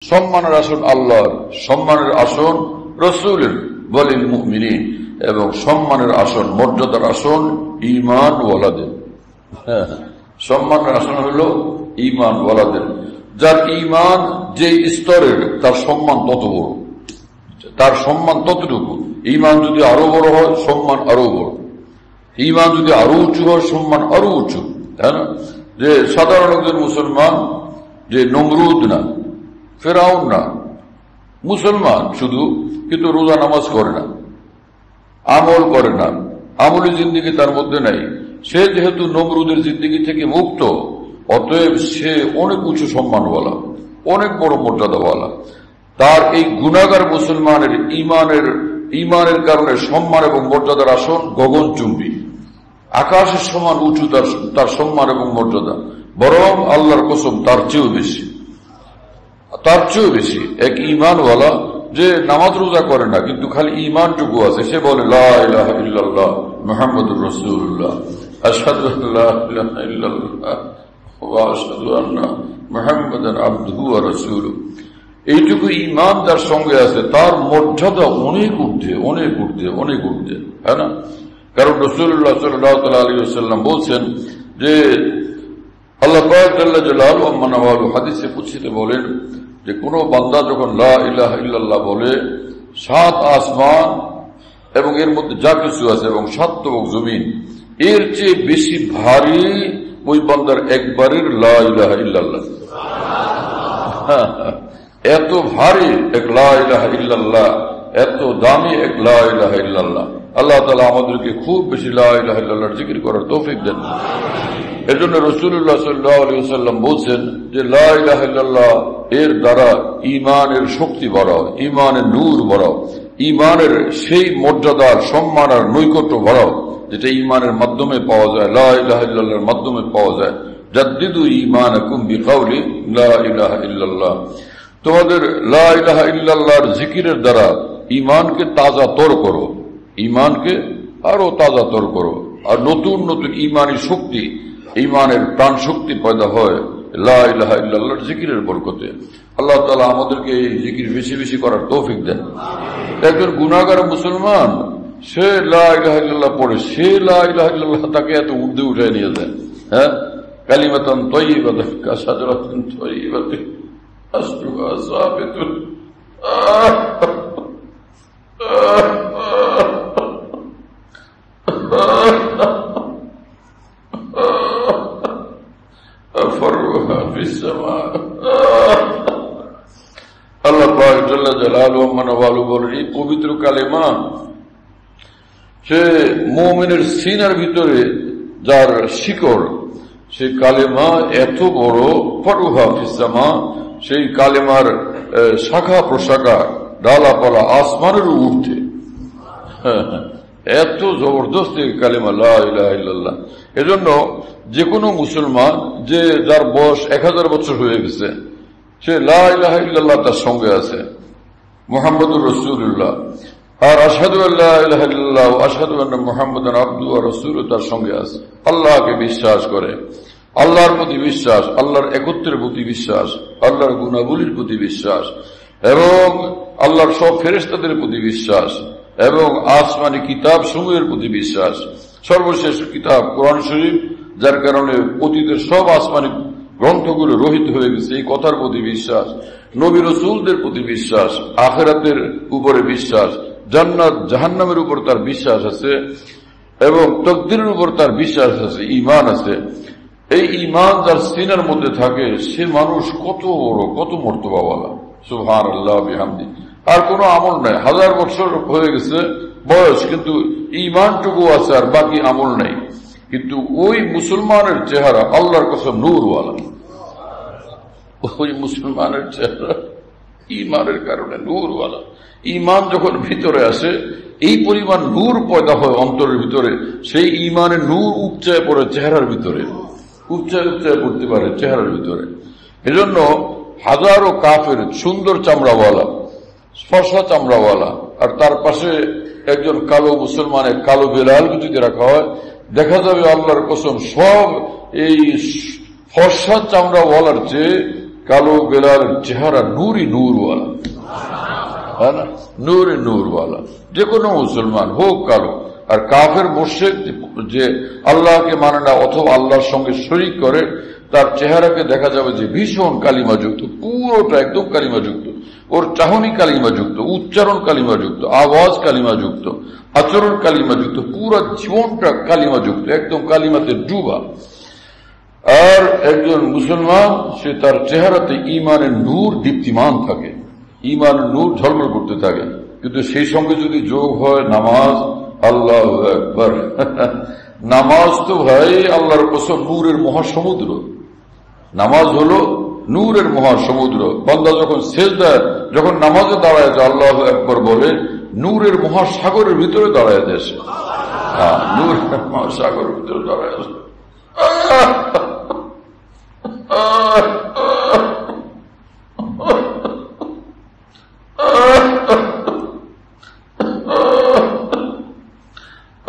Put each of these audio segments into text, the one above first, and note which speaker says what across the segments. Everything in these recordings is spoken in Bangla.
Speaker 1: সম্মানের আসন আল্লাহর, সম্মানের আসন রসুলের ওয়ালিল মুমিনিন, এবং সম্মানের আসন মর্যাদার আসন ঈমান ওয়ালাদের। সম্মানের আসন হলো ঈমান ওয়ালাদের। যার ঈমান যে স্তরের তার সম্মান তত বড়, তার সম্মান ততটুকু। ঈমান যদি আরো বড় হয় সম্মান আরো বড়, ঈমান যদি আরো উঁচু হয় সম্মান আরো উঁচু, তাই না? যে সাধারণ একজন মুসলমান, যে নমরুদ না, ফেরাউন না, মুসলমান শুধু, কিন্তু রোজা নামাজ করে না, আমল করে না, আমলি জিন্দিগি তার মধ্যে নাই, সে যেহেতু নমরুদের জিন্দিগি থেকে মুক্ত, অতএব সে অনেক উঁচু সম্মানওয়ালা, অনেক বড় মর্যাদাওয়ালা। তার এই গুনাহগার মুসলমানের ঈমানের কারণে সম্মান এবং মর্যাদার আসন গগনচুম্বী, আকাশের সমান উঁচু তার সম্মান এবং মর্যাদা। বরং আল্লাহর কসম তার চেয়েও বেশি, তার চেয়েও বেশি এক ঈমানওয়ালা যে নামাজ রোজা করে না কিন্তু খালি ঈমানটুকু আছে, সে বলে লা ইলাহা ইল্লাল্লাহ মুহাম্মাদুর রাসূলুল্লাহ, আশহাদু আল্লা ইলাহা ইল্লাল্লাহ ওয়া আশহাদু আন্না মুহাম্মাদান আবদুহু ওয়া রাসূলুহু। এইটুকু ঈমান যার সঙ্গে আছে তার মর্যাদা অনেক ঊর্ধ্বে, অনেক ঊর্ধ্বে, অনেক ঊর্ধ্বে, তাই না? কারণ রাসূলুল্লাহ সাল্লাল্লাহু আলাইহি ওয়াসাল্লাম বলছেন যে আল্লাহ পাক জাল্লা জালালুহু ওয়া মানওয়ালু হাদিসে কুদসিতে বলেন যে কোন বান্দা যখন লা ইলাহা ইল্লাল্লাহ বলে, সাত আসমান এবং এর মধ্যে যা কিছু আছে এবং সাত এবং জমিন এর চেয়ে বেশি ভারী ওই বান্দার একবারের লা ইলাহা ইল্লাল্লাহ। এত ভারী এক লা ইলাহা ইল্লাল্লাহ, এত দামি এক লা ইলাহা ইল্লাল্লাহ। আল্লাহ তাআলা আমাদেরকে খুব বেশি লা ইলাহা ইল্লাল্লাহর জিকির করার তৌফিক দেন। এজন্য রাসূলুল্লাহ সাল্লাল্লাহু আলাইহি ওয়াসাল্লাম বলছেন যে লা ইলাহা ইল্লাল্লাহ এর দ্বারা ঈমানের শক্তি বাড়াও, ঈমানের নূর বাড়াও, ঈমানের সেই মর্যাদার সম্মান আর নৈকট্য বাড়াও যেটা ঈমানের মাধ্যমে পাওয়া যায়, লা ইলাহা ইল্লাল্লাহর মাধ্যমে পাওয়া যায়। জাদ্দিদু ঈমানাকুম বিকাউলি লা ইলাহা ইল্লাল্লাহ। তোমাদের লা ইলাহা ইল্লাল্লাহর জিকিরের দ্বারা ঈমানকে তাজা তর করো, ঈমানকে আরো তাজা তর করো, আর নতুন নতুন ঈমানী শক্তি, ঈমানের প্রাণ শক্তি পয়দা হয় লা ইলাহা ইল্লাল্লাহর জিকিরের বরকতে। আল্লাহ তাআলা আমাদেরকে এই জিকির বেশি বেশি করার তৌফিক দেন। একজন গুনাহগার মুসলমান সে লা ইলাহা ইল্লাল্লাহ পড়ে, সে লা ইলাহা ইল্লাল্লাহ তাকে এত ঊর্ধ্বে উঠায় নিয়ে যায়। হ্যাঁ, কালিমাতান তাইয়্যিবাতান কাশাজারাতিন তাইয়্যিবাতিন আসলুহা সাবিতুন। আল্লাহ পাক জাল্লা জালালুহু ওয়া মানওয়ালু বলেন এই পবিত্র কালেমা সে মুমিনের সিনার ভিতরে যার শিকড়, সেই কালেমা এত বড়, ফরুহা ফিস সামা, সেই কালেমার শাখা প্রশাখা ডালাপালা আসমানের ঊর্ধ্বে। এত জবরদস্ত কালেমা লা ইলাহা ইল্লাল্লাহ। এজন্য যে কোনো মুসলমান যে যার বয়স 1000 বছর হয়ে গেছে, সে লা ইলাহা ইল্লাল্লাহ তার সঙ্গে আছে, মুহাম্মাদুর রাসূলুল্লাহ, আর আশহাদু আল্লা ইলাহা ইল্লাল্লাহ ওয়া আশহাদু আন্না মুহাম্মাদান আবদুহু ওয়া রাসূলুহু তার সঙ্গে আছে। আল্লাহকে বিশ্বাস করে, আল্লাহর প্রতি বিশ্বাস, আল্লাহর একত্বের প্রতি বিশ্বাস, আল্লাহর গুণাবলীর প্রতি বিশ্বাস, এবং আল্লাহর সব ফেরেশতাদের প্রতি বিশ্বাস, এবং আসমানি কিতাব সমূহের প্রতি বিশ্বাস, সর্বশেষ কিতাব কোরআন শরীফ, যার কারণে অতীতের সব আসমানি গ্রন্থগুলো রহিত হয়ে গেছে, এই কথার প্রতি বিশ্বাস, নবী রাসূলদের প্রতি বিশ্বাস, আখিরাতের উপরে বিশ্বাস, জান্নাত জাহান্নামের উপর তার বিশ্বাস আছে, এবং তাকদীরের উপর তার বিশ্বাস আছে, ঈমান আছে। এই ঈমান যার সিনার মধ্যে থাকে সে মানুষ কত বড়, কত মর্তবাওয়ালা, সুবহানাল্লাহ বিহামদি। আর কোনো আমল নাই, 1000 বছর হয়ে গেছে বয়স, কিন্তু ঈমানটুকু আছে আর বাকি আমল নাই। কিন্তু ওই মুসলমানের চেহারা আল্লাহর কসম নূরওয়ালা, ওই মুসলমানের চেহারা ঈমানের কারণে নূরওয়ালা। ঈমান যখন ভিতরে আসে এই পরিমাণ নূর পয়দা হয় অন্তরের ভিতরে, সেই ঈমানের নূর উপচায় পড়ে চেহারার ভিতরে, উপচায় উপচায় পড়তে পারে চেহারার ভিতরে। এজন্য হাজারো কাফের সুন্দর চামড়াওয়ালা, ফর্সা চামড়াওয়ালা, আর তার পাশে একজন কালো মুসলমানের কালো বেলালকে যদি রাখা হয়, দেখা যাবে আল্লাহর কসম সব এই ফর্সা চামড়াওয়ালার চেয়ে কালো বেলালের চেহারা নূরই নূরওয়ালা, হ্যাঁ না, নূরে নূরওয়ালা। যে কোনো মুসলমান হোক কালো। আর কাফের মুশরিক যে আল্লাহকে মানে না অথবা আল্লাহর সঙ্গে শরীক করে, তার চেহারাকে দেখা যাবে যে ভীষণ কালিমাযুক্ত, পুরোটা একদম কালিমাযুক্ত। ওর চাহনি কালিমাযুক্ত, উচ্চারণ কালিমাযুক্ত, আওয়াজ কালিমাযুক্ত, আচরণ কালিমাযুক্ত, পুরো জীবনটা কালিমাযুক্ত, একদম কালিমাতে ডুবা। আর একজন মুসলমান সে তার চেহারাতে ঈমানের নূর দীপ্তিমান থাকে, ঈমানের নূর ঝলমল করতে থাকে। কিন্তু সেই সঙ্গে যদি যোগ হয় নামাজ, আল্লাহু আকবার, নামাজ তো ভাই আল্লাহর কসম নূরের মহাসমুদ্র। নামাজ হলো নূরের মহাসমুদ্র। বান্দা যখন সেজদায়, যখন নামাজে দাঁড়ায় যায় আল্লাহু আকবার বলে, নূরের মহাসাগরের ভিতরে দাঁড়ায় যায় সে। হ্যাঁ, নূরের মহাসাগরের ভিতরে দাঁড়ায় যায়।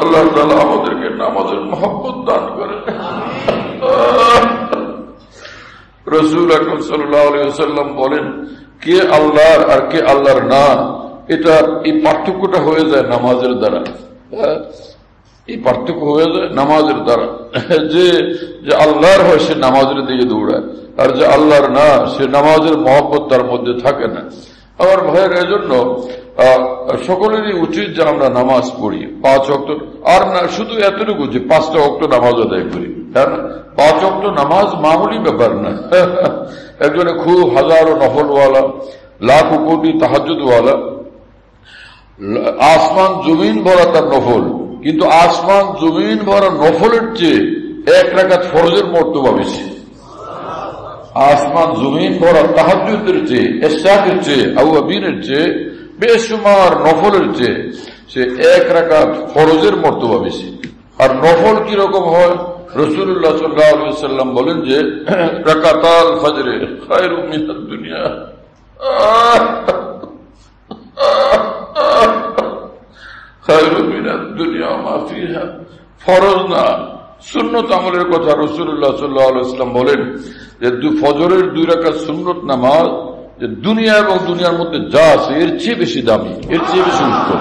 Speaker 1: আল্লাহ তাআলা আমাদেরকে নামাজের মহব্বত দান করে। রাসূল আকরাম সাল্লাল্লাহু আলাইহি ওয়াসাল্লাম বলেন, কে আল্লাহর আর কে আল্লাহর না, এটা এই পার্থক্যটা হয়ে যায় নামাজের দ্বারা। এই পার্থক্য হয়ে যায় নামাজের দ্বারা। যে আল্লাহর হয় সে নামাজের দিকে দৌড়ায়, আর যে আল্লাহর না সে নামাজের মহব্বত তার মধ্যে থাকে না। আমার ভাইয়ের এজন্য সকলেরই উচিত যে আমরা নামাজ পড়ি 5 ওয়াক্ত, আর না শুধু এতটুকু যে 5টা ওয়াক্ত নামাজ আদায় করি, হ্যাঁ না, 5 ওয়াক্ত নামাজ মামুলি ব্যাপার না। একজনে খুব হাজারো নফলওয়ালা, লাখো কোটি তাহাজ্জুদওয়ালা, আসমান জমিন ভরা তার নফল, কিন্তু আসমান জমিন ভরা নফলের চেয়ে 1 রাকাত ফরজের মর্তবা বেশি। আসমান জমিন ভরা তাহাজ্জুদের চেয়ে, ইশরাকের চেয়ে, আওয়াবিনের চেয়ে, বেশুমার নফলের চেয়ে সে 1 রাকাত ফরজের মর্তবা বেশি। আর নফল কিরকম হয়? রাসূলুল্লাহ সাল্লাল্লাহু আলাইহি ওয়াসাল্লাম বলেন যে রাকাতাল ফজরে খায়রুম মিনাদ দুনিয়া। খায়রুম মিনাদ দুনিয়া মা ফিহা। ফরজ না, সুন্নত আমলের কথা রাসূলুল্লাহ সাল্লাল্লাহু আলাইহি ওয়াসাল্লাম বলেন যে ফজরের 2 রাকাত সুন্নত নামাজ যে দুনিয়া এবং দুনিয়ার মধ্যে যা আছে এর চেয়ে বেশি দামি, এর চেয়ে বেশি উত্তম।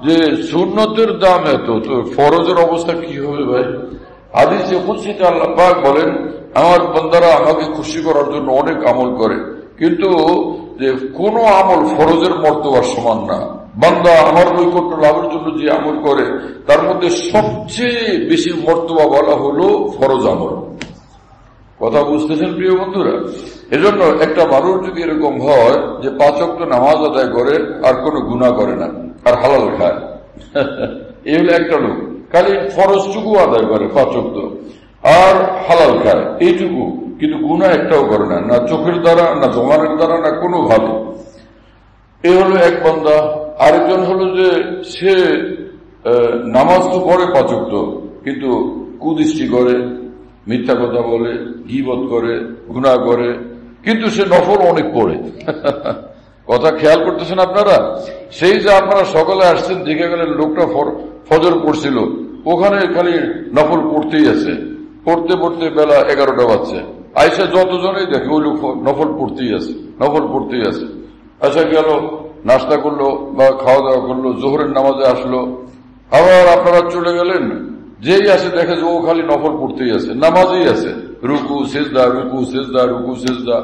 Speaker 1: যে সুন্নতের দাম এত, তো ফরজের অবস্থা কি হবে ভাই? হাদিসে কুদসিতে আল্লাহ পাক বলেন, আমার বান্দারা আমাকে খুশি করার জন্য অনেক আমল করে, কিন্তু যে কোন আমল ফরজের মর্তবার সমান না। বান্দা আমার নৈকট্য লাভের জন্য যে আমল করে তার মধ্যে সবচেয়ে বেশি মর্তবা বলা হলো ফরজ আমল। কথা বুঝতেছেন প্রিয় বন্ধুরা? এজন্য একটা মানুষ যদি এরকম হয় যে 5 ওয়াক্ত নামাজ আদায় করে আর কোনো গুনাহ করে না আর হালাল খায়, এই হলো একটা লোক। খালি ফরজটুকু আদায় করে 5 ওয়াক্ত আর হালাল খায় এইটুকু, কিন্তু গুনাহ একটাও করে না, না চোখের দ্বারা, না জমানের দ্বারা, না কোনো ভাবে। এই হলো এক বান্দা। আরেকজন হলো যে সে নামাজ তো পড়ে 5 ওয়াক্ত, কিন্তু কুদৃষ্টি করে, মিথ্যা কথা বলে, গীবত করে, গুনাহ করে, কিন্তু সে নফল অনেক পড়ে। কথা খেয়াল করতেছেন আপনারা? সেই যে আপনারা সকালে আসছেন, দেখে গেলেন লোকটা ফজর পড়ছিল, ওখানে খালি নফল পড়তেই আছে, পড়তে পড়তে বেলা 11টা বাজছে। আইসা যতজনেই দেখে ওই লোক নফল পড়তেই আছে, নফল পড়তেই আছে। আচ্ছা গেল, নাস্তা করলো বা খাওয়া দাওয়া করলো, জোহরের নামাজে আসলো, আবার আপনারা চলে গেলেন, যেই আসে দেখে যে ও খালি নফল পড়তেই আছে, নামাজেই আছে, রুকু সিজদা, রুকু সিজদা, রুকু সিজদা,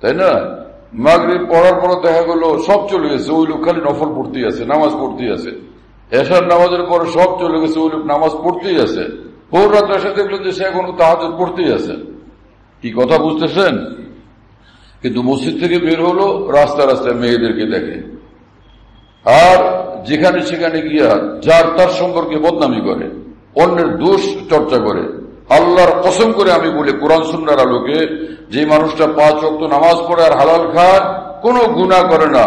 Speaker 1: তাই না? মাগরিব পড়ার পর দেখা গেল সব চলে গেছে, ওই লোক খালি নফল পড়তেই আছে, নামাজ পড়তেই আছে। এশার নামাজের পরে সব চলে গেছে, ওই লোক নামাজ পড়তেই আছে। ভোর রাত এসে দেখলেন যে সে এখন তাহাজ্জুদ পড়তেই আছে। কি কথা বুঝতেছেন? কিন্তু মসজিদ থেকে বের হলো, রাস্তায় রাস্তায় মেয়েদেরকে দেখে, আর যেখানে সেখানে গিয়া যার তার সম্পর্কে বদনামি করে, অন্যের দোষ চর্চা করে। আল্লাহর কসম করে আমি বলি, কোরআন সুন্নাহর আলোকে, যে মানুষটা 5 ওয়াক্ত নামাজ পড়ে আর হালাল খায়, কোনো গুনাহ করে না,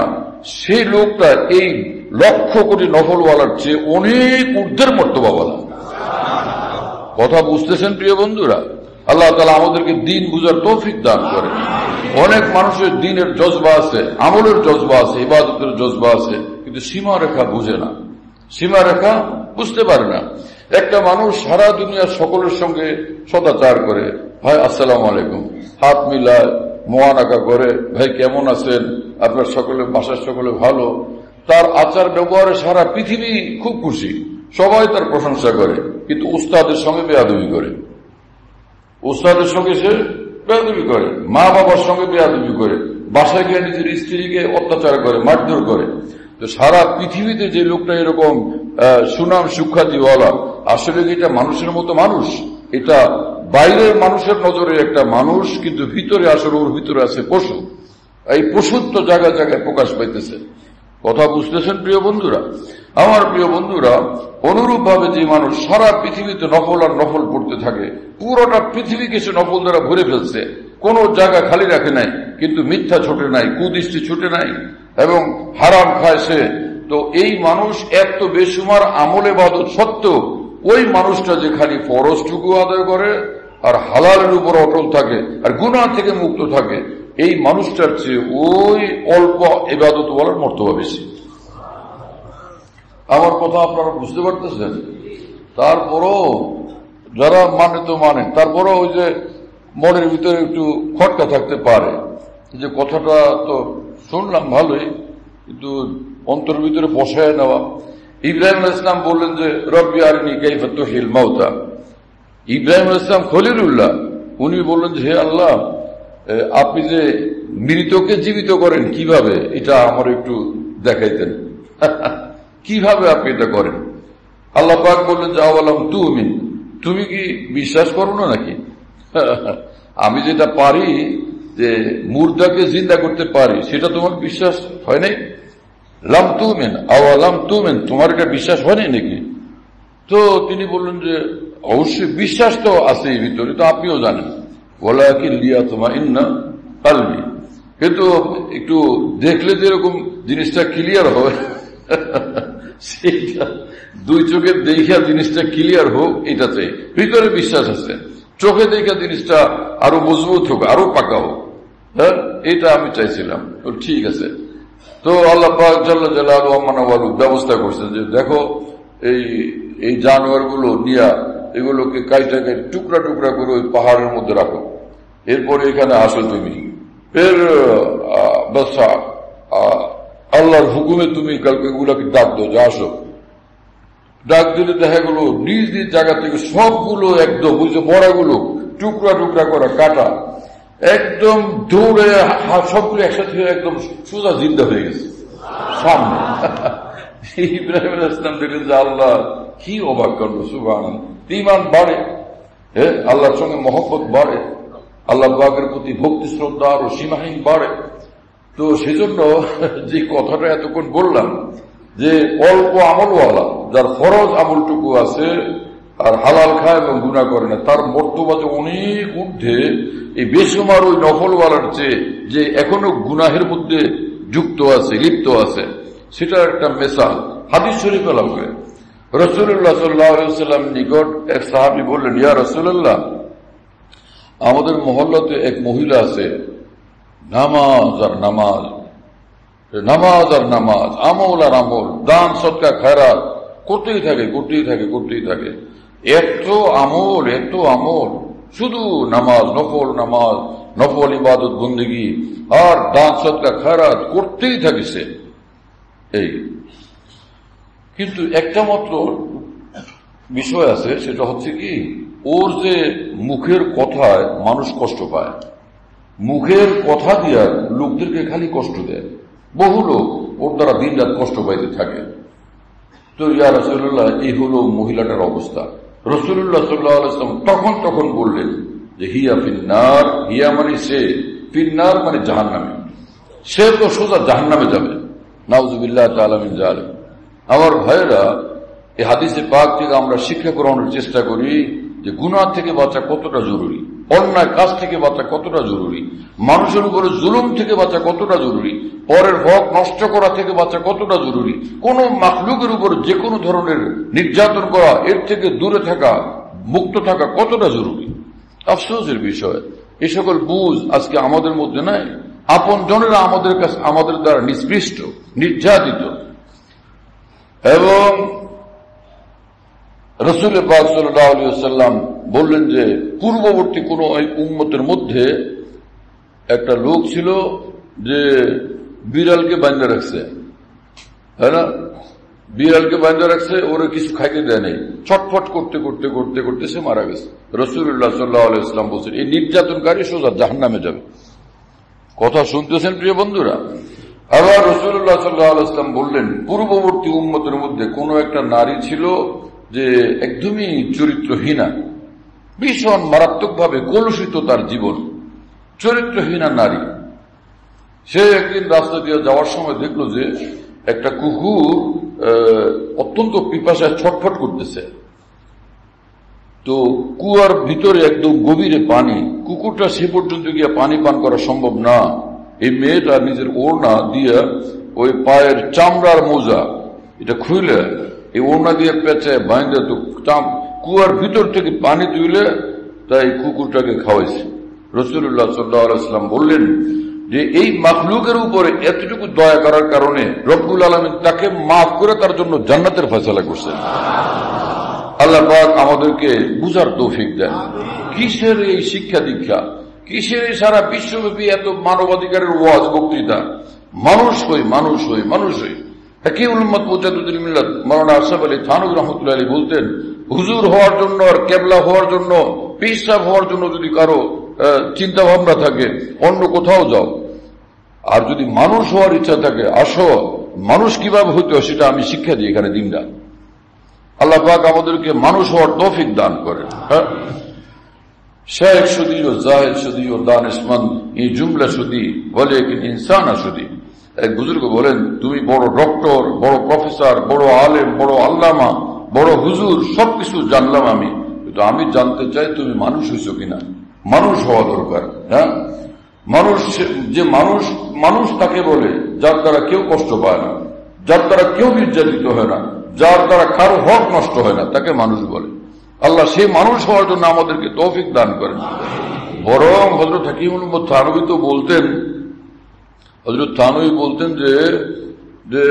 Speaker 1: সেই লোকটা এই 1,00,000 কোটি নফলওয়ালার চেয়ে অনেক ঊর্ধ্বের মর্তবাওয়ালা। কথা বুঝতেছেন প্রিয় বন্ধুরা? আল্লাহ তাআলা আমাদেরকে দ্বীন বুঝার তৌফিক দান করে। অনেক মানুষের দ্বীনের জজবা আছে, আমলের জজবা আছে, ইবাদতের জজবা আছে, কিন্তু সীমারেখা বুঝে না, সীমারেখা বুঝতে পারে না। একটা মানুষ সারা দুনিয়ার সকলের সঙ্গে সদাচার করে, ভাই আসসালামু আলাইকুম, হাত মিলায়, মোয়ানাকা করে, ভাই কেমন আছেন, আপনার সকলে বাসার সকলে ভালো। তার আচার ব্যবহারে সারা পৃথিবী খুব খুশি, সবাই তার প্রশংসা করে। কিন্তু উস্তাদের সঙ্গে বেয়াদবি করে, উস্তাদের সঙ্গে সে বেয়াদবি করে, মা বাবার সঙ্গে বেয়াদবি করে, বাসায় গিয়ে নিজের স্ত্রীকে অত্যাচার করে, মারধর করে। তো সারা পৃথিবীতে যে লোকটা এরকম সুনাম সুখ্যাতিওয়ালা, আসলে এটা মানুষের মতো মানুষ? এটা বাইরের মানুষের নজরে একটা মানুষ, কিন্তু ভিতরে আসলে ওর ভিতরে আছে পশু। এই পশুত্ব জায়গায় জায়গায় প্রকাশ পাইতেছে। কথা বুঝতেছেন প্রিয় বন্ধুরা? আমার প্রিয় বন্ধুরা, অনুরূপ ভাবে যে মানুষ সারা পৃথিবীতে নফল আর নফল পড়তে থাকে, পুরোটা পৃথিবীকে সে নফল দ্বারা ভরে ফেলছে, কোনো জায়গা খালি রাখে নাই, কিন্তু মিথ্যা ছুটে নাই, কুদৃষ্টি ছুটে নাই, এবং হারাম খায় সে। তো এই মানুষ এত বেসুমার আমলে ইবাদত সত্ত্বেও ওই মানুষটা যে খালি ফরজটুকু আদায় করে আর হালালের উপর অটল থাকে আর গুনাহ থেকে মুক্ত থাকে, এই মানুষটার চেয়ে ওই অল্প ইবাদত ওয়ালার মর্তবা বেশি। আমার কথা আপনারা বুঝতে পারতেছেন? তারপরও যারা মানে তো মানে, তারপরও ওই যে মনের ভিতরে একটু খটকা থাকতে পারে, যে কথাটা তো শুনলাম ভালোই, কিন্তু অন্তরের ভিতরে বসায় নেওয়া। ইব্রাহিম আলাইহিস সালাম বললেন যে রব্বি আরিনি কাইফা তুহিল মাউতা। ইব্রাহিম আলাইহিস সালাম খলিলুল্লাহ, উনি বললেন যে হে আল্লাহ, আপনি যে মৃতকে জীবিত করেন কিভাবে, এটা আমার একটু দেখাইতেন। কিভাবে আপনি এটা করেন? আল্লাহ পাক বললেন যে আওয়ালাম তুমিন, তুমি কি বিশ্বাস করো না নাকি? আমি যেটা পারি, যে মুর্দাকে জিন্দা করতে পারি, সেটা তোমার বিশ্বাস হয় নাই? লাম তুমিন আওয়ালাম তুমিন, তোমার এটা বিশ্বাস হয় নাই নাকি? তো তিনি বললেন যে অবশ্যই বিশ্বাস তো আছে এই ভিতরে, তো আপনিও জানেন। ওয়ালাকিন লিয়াতমাইন্না কলবি, কিন্তু একটু দেখলে যেরকম জিনিসটা ক্লিয়ার হয়, সেইটা দুই চোখে দেখা জিনিসটা ক্লিয়ার হোক, এটা চাই। ভিতরে বিশ্বাস আছে, চোখে দেখা জিনিসটা আরো মজবুত হোক, আরো পাকা হোক। হ্যাঁ, এটা আমি চাইছিলাম। তো ঠিক আছে। তো আল্লাহ পাক জাল্লা জালালুহু ব্যবস্থা করছেন যে দেখো, এই জানোয়ারগুলো নিয়া এগুলোকে কাইটা টুকরা টুকরা করে ওই পাহাড়ের মধ্যে রাখো, এরপরে এখানে আসো তুমি, ফের আল্লাহর হুকুমে তুমি কালকে এগুলাকে ডাক দো, যে আসো। ডাক দিলে দেখা গেল নিজ নিজ জায়গা থেকে সবগুলো একদম ওই যে মরাগুলো টুকরা টুকরা করা কাটা একদম দৌড়ে সবগুলো একসাথে একদম সোজা জিন্দা হয়ে গেছে সামনে। ইব্রাহিম আলাইহিস সালাম দেখলেন যে আল্লাহ কি অবাক করলো, সুবহানাল্লাহ। ঈমান বাড়ে, হ্যাঁ, আল্লাহর সঙ্গে মহব্বত বাড়ে, আল্লাহ পাকের প্রতি ভক্তি শ্রদ্ধা আরো সীমাহীন বাড়ে। তো সেজন্য যে কথাটা এতক্ষণ বললাম, যে অল্প আমলওয়ালা, যার ফরজ আমলটুকু আছে আর হালাল খায় এবং গুনাহ করে না, তার মর্তবা যে অনেক ঊর্ধ্বে এই বেসুমার ওই নফলওয়ালার চেয়ে, যে এখনো গুনাহের মধ্যে যুক্ত আছে, লিপ্ত আছে, সেটা একটা মেসাল হাদিস শরীফে লাগবে। রাসূলুল্লাহ সাল্লাল্লাহু আলাইহি ওয়াসাল্লাম নিকট এক সাহাবী বললেন, ইয়া রাসূলুল্লাহ, আমাদের মহল্লাতে এক মহিলা আছে, নামাজ আর নামাজ, নামাজ আর নামাজ, আমল আর আমল, দান সদকা খয়রাত করতেই থাকে, করতেই থাকে, করতেই থাকে। এত আমল, এত আমল, শুধু নামাজ, নফল ইবাদত বন্দেগী আর দান সদকা খয়রাত করতেই থাকে সে। এই কিন্তু একটা মাত্র বিষয় আছে, সেটা হচ্ছে কি, ওর যে মুখের কথায় মানুষ কষ্ট পায়, মুখের কথা দিয়া লোকদেরকে খালি কষ্ট দেয়। বহু লোক ওর দ্বারা দিন রাত কষ্ট পাইতে থাকে। তো ইয়া রাসূলুল্লাহ, এই হলো মহিলাটার অবস্থা। রাসূলুল্লাহ সাল্লাল্লাহু আলাইহি ওয়াসাল্লাম তখন বললেন যে হিয়া ফিন্নার, হিয়া মানে সে, ফিন্নার মানে জাহান্নামে, সে তো সোজা জাহান্নামে যাবে। নাউযুবিল্লাহ তাআলা মিন যালিক। আমার ভাইয়েরা, এই হাদিসে পাক থেকে আমরা শিক্ষা গ্রহণের চেষ্টা করি যে গুনাহ থেকে বাঁচা কতটা জরুরি, অন্যায় কাজ থেকে বাঁচা কতটা জরুরি, মানুষের উপরে জুলুম থেকে বাঁচা কতটা জরুরি, পরের হক নষ্ট করা থেকে বাঁচা কতটা জরুরি, কোন মাখলুকের উপর যে কোনো ধরনের নির্যাতন করা, এর থেকে দূরে থাকা, মুক্ত থাকা কতটা জরুরি। আফসোসের বিষয়, এই সকল বুঝ আজকে আমাদের মধ্যে নাই। আপন জনেরা আমাদের কাছে, আমাদের দ্বারা নিষ্পৃষ্ট, নির্যাতিত। এবং রাসূল পাক সাল্লাল্লাহু আলাইহি ওয়াসাল্লাম বললেন যে পূর্ববর্তী কোন উম্মতের মধ্যে একটা লোক ছিল যে বিড়ালকে বাঁধা রাখছে, হ্যাঁ না, বিড়ালকে বাঁধা রাখছে, ওরা কিছু খাইতে দেয় নেই, ছটফট করতে করতে করতে করতে সে মারা গেছে। রাসূলুল্লাহ সাল্লাল্লাহু আলাইহি ওয়াসাল্লাম বলছেন এই নির্যাতনকারী সোজা জাহান্নামে যাবে। কথা শুনতেছেন প্রিয় বন্ধুরা? আবার রাসূলুল্লাহ সাল্লাল্লাহু আলাইহি ওয়াসাল্লাম বললেন পূর্ববর্তী উম্মতের মধ্যে কোন একটা নারী ছিল যে একদমই চরিত্রহীনা, ভীষণ মারাত্মকভাবে কলুষিত তার জীবন, চরিত্রহীনা নারী। সে একদিন রাস্তা দিয়ে যাওয়ার সময় দেখলো যে একটা কুকুর অত্যন্ত পিপাসায় ছটফট করতেছে। তো কুয়ার ভিতরে একদম গভীরে পানি, কুকুরটা সে পর্যন্ত গিয়ে পানি পান করা সম্ভব না। এই মেয়েটা নিজের ওড়না দিয়ে ওই পায়ের চামড়ার মোজা এটা খুলে এই ওড়না দিয়ে পেঁচায় বাইন্দে তো কুয়ার ভিতর থেকে পানি তুলে তাই কুকুরটাকে খাওয়াইছে। রাসূলুল্লাহ সাল্লাল্লাহু আলাইহি ওয়াসাল্লাম বললেন যে এই মাখলুকের উপরে এতটুকু দয়া করার কারণে রব্বুল আলামিন তাকে মাফ করে তার জন্য জান্নাতের ফয়সালা করছেন। আল্লাহ পাক আমাদেরকে বুঝার তৌফিক দেন। কিসের এই শিক্ষা দীক্ষা, কিসের এই সারা বিশ্বব্যাপী এত মানবাধিকারের ওয়াজ বক্তৃতা? মানুষ হই, মানুষ হই, মানুষ হই। হাকিমুল উম্মত মুজাদ্দিদুল মিল্লাত মাওলানা আশরাফ আলী থানভী রাহমাতুল্লাহ আলাইহি বলতেন হুজুর হওয়ার জন্য আর কেবলা হওয়ার জন্য, পীর সাহেব হওয়ার জন্য যদি কারো চিন্তা ভাবনা থাকে অন্য কোথাও যাও, আর যদি মানুষ হওয়ার ইচ্ছা থাকে আসো, মানুষ কিভাবে হইতে হয় সেটা আমি শিক্ষা দিই এখানে দিনটা। আল্লাহ পাক আমাদেরকে মানুষ হওয়ার তৌফিক দান করেন। शेख शुदी और जाहिद शुदी और दानिशमंद ये जुमला शुदी बोले कि इंसान शुदी। एक बुजुर्ग बोलें তুমি বড় ডক্টর, বড় প্রফেসর, বড় আলেম, বড় আল্লামা, বড় হুজুর, সবকিছু জানলাম আমি, কিন্তু আমি জানতে চাই তুমি মানুষ হইছো কিনা। মানুষ হওয়া দরকার। হ্যাঁ, মানুষ যে মানুষ, মানুষ তাকে বলে যার দ্বারা কেউ কষ্ট পায় না, যার দ্বারা কেউ নির্যাতিত হয় না, যার দ্বারা কারো হক নষ্ট হয় না, তাকে মানুষ বলে। আল্লাহ সেই মানুষ হওয়ার জন্য আমাদেরকে তৌফিক দান করেন। বরং হযরত হাকিমুল উম্মত থানভী তো বলতেন, হযরত থানভী বলতেন যে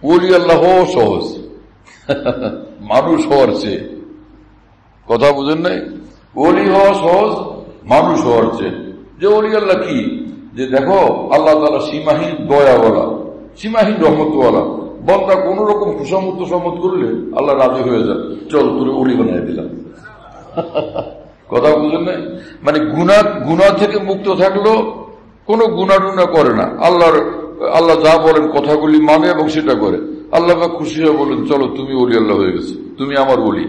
Speaker 1: ওলি আল্লাহ হওয়া সহজ মানুষ হওয়ার চেয়ে। কথা বুঝেন নাই? ওলি হওয়া সহজ মানুষ হওয়ার চেয়ে। যে ওলি আল্লাহ কি, যে দেখো আল্লাহ তাআলা সীমাহীন দয়াওয়ালা, সীমাহীন রহমতওয়ালা, বন্দা কোন রকম খুশামত সম্মত করলে আল্লাহ রাজি হয়ে যায়, চল তোরে ওলি বানিয়ে দিলাম। কথা বুঝলেন না? মানে গুনাহ থেকে মুক্ত থাকলো, কোনো গুনাহ টুনা করে না, আল্লাহ যা বলেন কথাগুলি মানে এবং সেটা করে। আল্লাহ খুশি হয়ে বলেন চলো তুমি ওলি আল্লাহ হয়ে গেছে, তুমি আমার ওলি।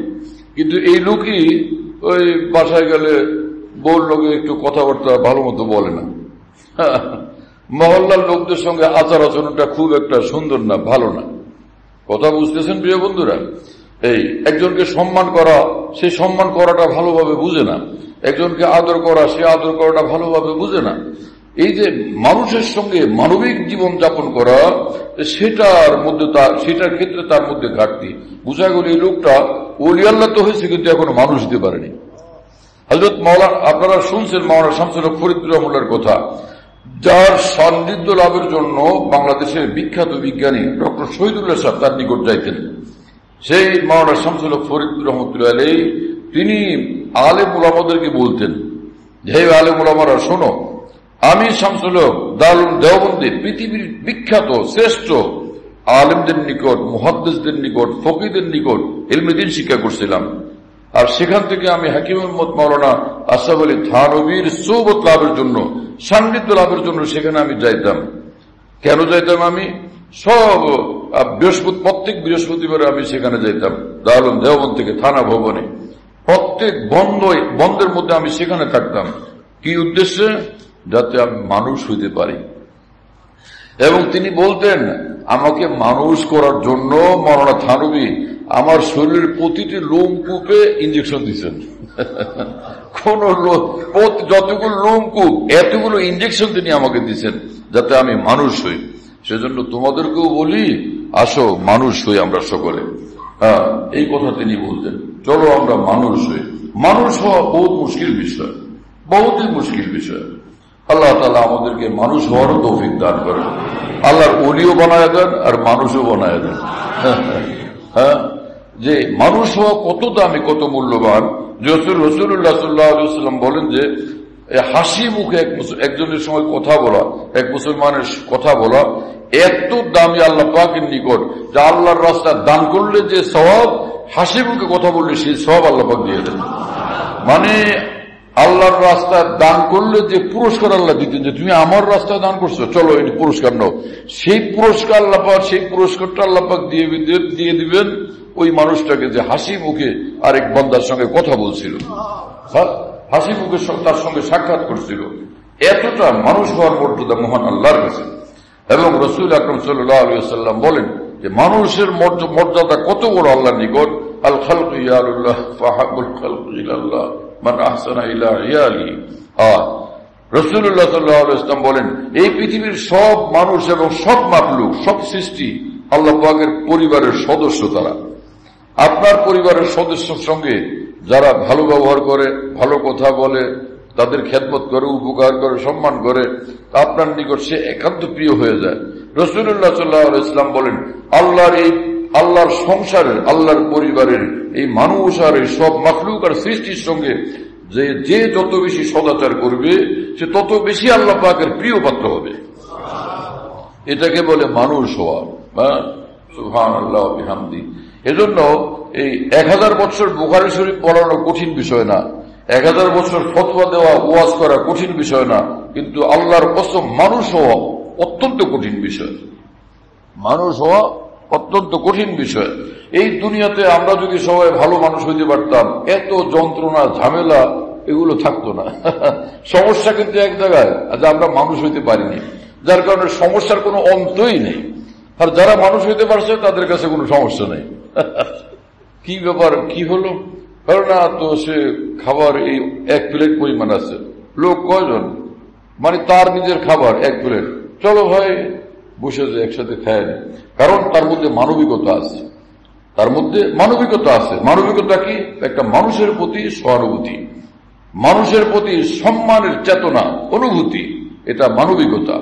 Speaker 1: কিন্তু এই লোকই ওই বাসায় গেলে বউর লোকে একটু কথাবার্তা ভালো মতো বলে না, মহল্লার লোকদের সঙ্গে আচার আচরণটা খুব একটা সুন্দর না, ভালো না। কথা বুঝতেছেন প্রিয় বন্ধুরা? এই একজনকে সম্মান করা, সেই সম্মান করাটা ভালোভাবে বুঝে না, একজনকে আদর করা, সে আদর করাটা ভালোভাবে বুঝে না। এই যে মানুষের সঙ্গে মানবিক জীবন যাপন করা, সেটার ক্ষেত্রে তার মধ্যে ঘাটতি। বুঝা গেল এই লোকটা ওলি আল্লাহ তো হয়েছে কিন্তু এখনো মানুষ দিতে পারেনি। হযরত মাওলানা, আপনারা শুনছেন মাওলানা শামসুল হক ফরিদপুর রহমাতুল্লাহর কথা, যার সান্নিধ্য লাভের জন্য বাংলাদেশের বিখ্যাত বিজ্ঞানী ডক্টর শহীদুল্লাহ সাহেব তার নিকট যাইতেন। সেই মাওলানা শামসুল হক ফরিদপুর রহমাতুল্লাহ আলাইহি তিনি আলেম উলামাদেরকে বলতেন, হে আলেম উলামারা শোনো, আমি শামসুল হক দারুল দেওবন্দের পৃথিবীর বিখ্যাত শ্রেষ্ঠ আলেমদের নিকট, মুহাদ্দিসদের নিকট, ফকিহদের নিকট ইলমে দ্বীন শিক্ষা করছিলাম। আর সেখান থেকে আমি হাকিমুল উম্মত মাওলানা আশরাফ আলী থানভীর সোহবত লাভের জন্য, সান্নিধ্য লাভের জন্য সেখানে আমি যাইতাম। কেন যাইতাম? আমি সব প্রত্যেক বৃহস্পতিবারে আমি সেখানে যাইতাম, দারুল দেওবন্দ থেকে থানা ভবনে। প্রত্যেক বন্ধের মধ্যে আমি সেখানে থাকতাম। কি উদ্দেশ্যে? যাতে আমি মানুষ হইতে পারি। এবং তিনি বলতেন আমাকে মানুষ করার জন্য মাওলানা থানভী আমার শরীরের প্রতিটি লোমকূপে ইঞ্জেকশন দিচ্ছেন। কোন যতগুলো লোমকূপ এতগুলো ইঞ্জেকশন তিনি আমাকে দিচ্ছেন যাতে আমি মানুষ হই। সেজন্য তোমাদেরকেও বলি আসো মানুষ হই আমরা সকলে। হ্যাঁ, এই কথা তিনি বলতেন, চলো আমরা মানুষ হই। মানুষ হওয়া বহুত মুশকিল বিষয়, বহুতই মুশকিল বিষয়। আল্লাহ তাআলা আমাদেরকে মানুষ হওয়ারও তৌফিক দান করেন। আল্লাহর ওলিও বানায় দেন আর মানুষও বানায় দেন। হ্যাঁ, যে মানুষ হওয়া কত দামি, কত মূল্যবান। রাসূলুল্লাহ সাল্লাল্লাহু আলাইহি ওয়াসাল্লাম বলেন যে হাসি মুখে একজনের সঙ্গে কথা বলা, এক মুসলমানের কথা বলা এত দামি আল্লাহ পাকের নিকট, যা আল্লাহর রাস্তা দান করলে যে সওয়াব, হাসি মুখে কথা বললে সেই সওয়াব আল্লাহ পাক দিয়ে দেন। মানে আল্লাহর রাস্তায় দান করলে যে পুরস্কার আল্লাহ দিতেন, যে তুমি আমার রাস্তায় দান করছো, চলো এটি পুরস্কার নাও, সেই পুরস্কার আল্লাহ পাক, সেই পুরস্কারটা আল্লাহ পাক দিয়ে দিবেন ওই মানুষটাকে যে হাসি মুখে আরেক বান্দার সঙ্গে কথা বলছিল, হাসি মুখে তার সঙ্গে সাক্ষাৎ করছিল। এতটা মানুষ হওয়ার মর্যাদা মহান আল্লাহর কাছে। এবং রাসূল আকরাম সাল্লাল্লাহু আলাইহি ওয়াসাল্লাম বলেন যে মানুষের মর্যাদা কত বড় আল্লাহর নিকট। আল খালকু ইয়ালুল্লাহ ফাহাবুল খালকু ইলাল্লাহ মান আহসানা ইলা ইয়ালি। রাসূলুল্লাহ সাল্লাল্লাহু আলাইহি ওয়াসাল্লাম বলেন এই পৃথিবীর সব মানুষ এবং সব মাখলুক, সব সৃষ্টি আল্লাহ পাকের পরিবারের সদস্য। তারা আপনার পরিবারের সদস্যের সঙ্গে যারা ভালো ব্যবহার করে, ভালো কথা বলে, তাদের খেদমত করে, উপকার করে, সম্মান করে, আপনার নিকট সে একান্ত প্রিয় হয়ে যায়। রাসূলুল্লাহ সাল্লাল্লাহু আলাইহি ওয়াসাল্লাম বলেন আল্লাহর সংসারের, আল্লাহর পরিবারের এই মানুষ আর এই সব মাখলুক আর সৃষ্টির সঙ্গে যে যত বেশি সদাচার করবে সে তত বেশি আল্লাহ পাকের প্রিয় পাত্র হবে। এটাকে বলে মানুষ হওয়া। সুবহানাল্লাহ ওয়া বিহামদি। এজন্য এই 1000 বছর বুখারী শরীফ পড়ানো কঠিন বিষয় না, 1000 বছর ফতোয়া দেওয়া, ওয়াজ করা কঠিন বিষয় না, কিন্তু আল্লাহর কসম মানুষ হওয়া অত্যন্ত কঠিন বিষয়। মানুষ হওয়া অত্যন্ত কঠিন বিষয়। এই দুনিয়াতে আমরা যদি সবাই ভালো মানুষ হইতে পারতাম, এত যন্ত্রণা ঝামেলা এগুলো থাকতো না। সমস্যা কিন্তু এক জায়গায়, আজ আমরা মানুষ হইতে পারিনি, যার কারণে সমস্যার কোনো অন্তই নেই। আর যারা মানুষ হইতে পারছে তাদের কাছে কোনো সমস্যা নেই। কি ব্যাপার, কি হলো, কারণ না তো সে খাবার এই 1 প্লেট পরিমাণ আছে, লোক কয়জন, মানে তার নিজের খাবার 1 প্লেট, চলো ভাই বসে যে একসাথে খায়। কারণ তার মধ্যে মানবিকতা আছে, তার মধ্যে মানবিকতা আছে। মানবিকতা কি? একটা মানুষের প্রতি সহানুভূতি, মানুষের প্রতি সম্মানের চেতনা, অনুভূতি, এটা মানবিকতা,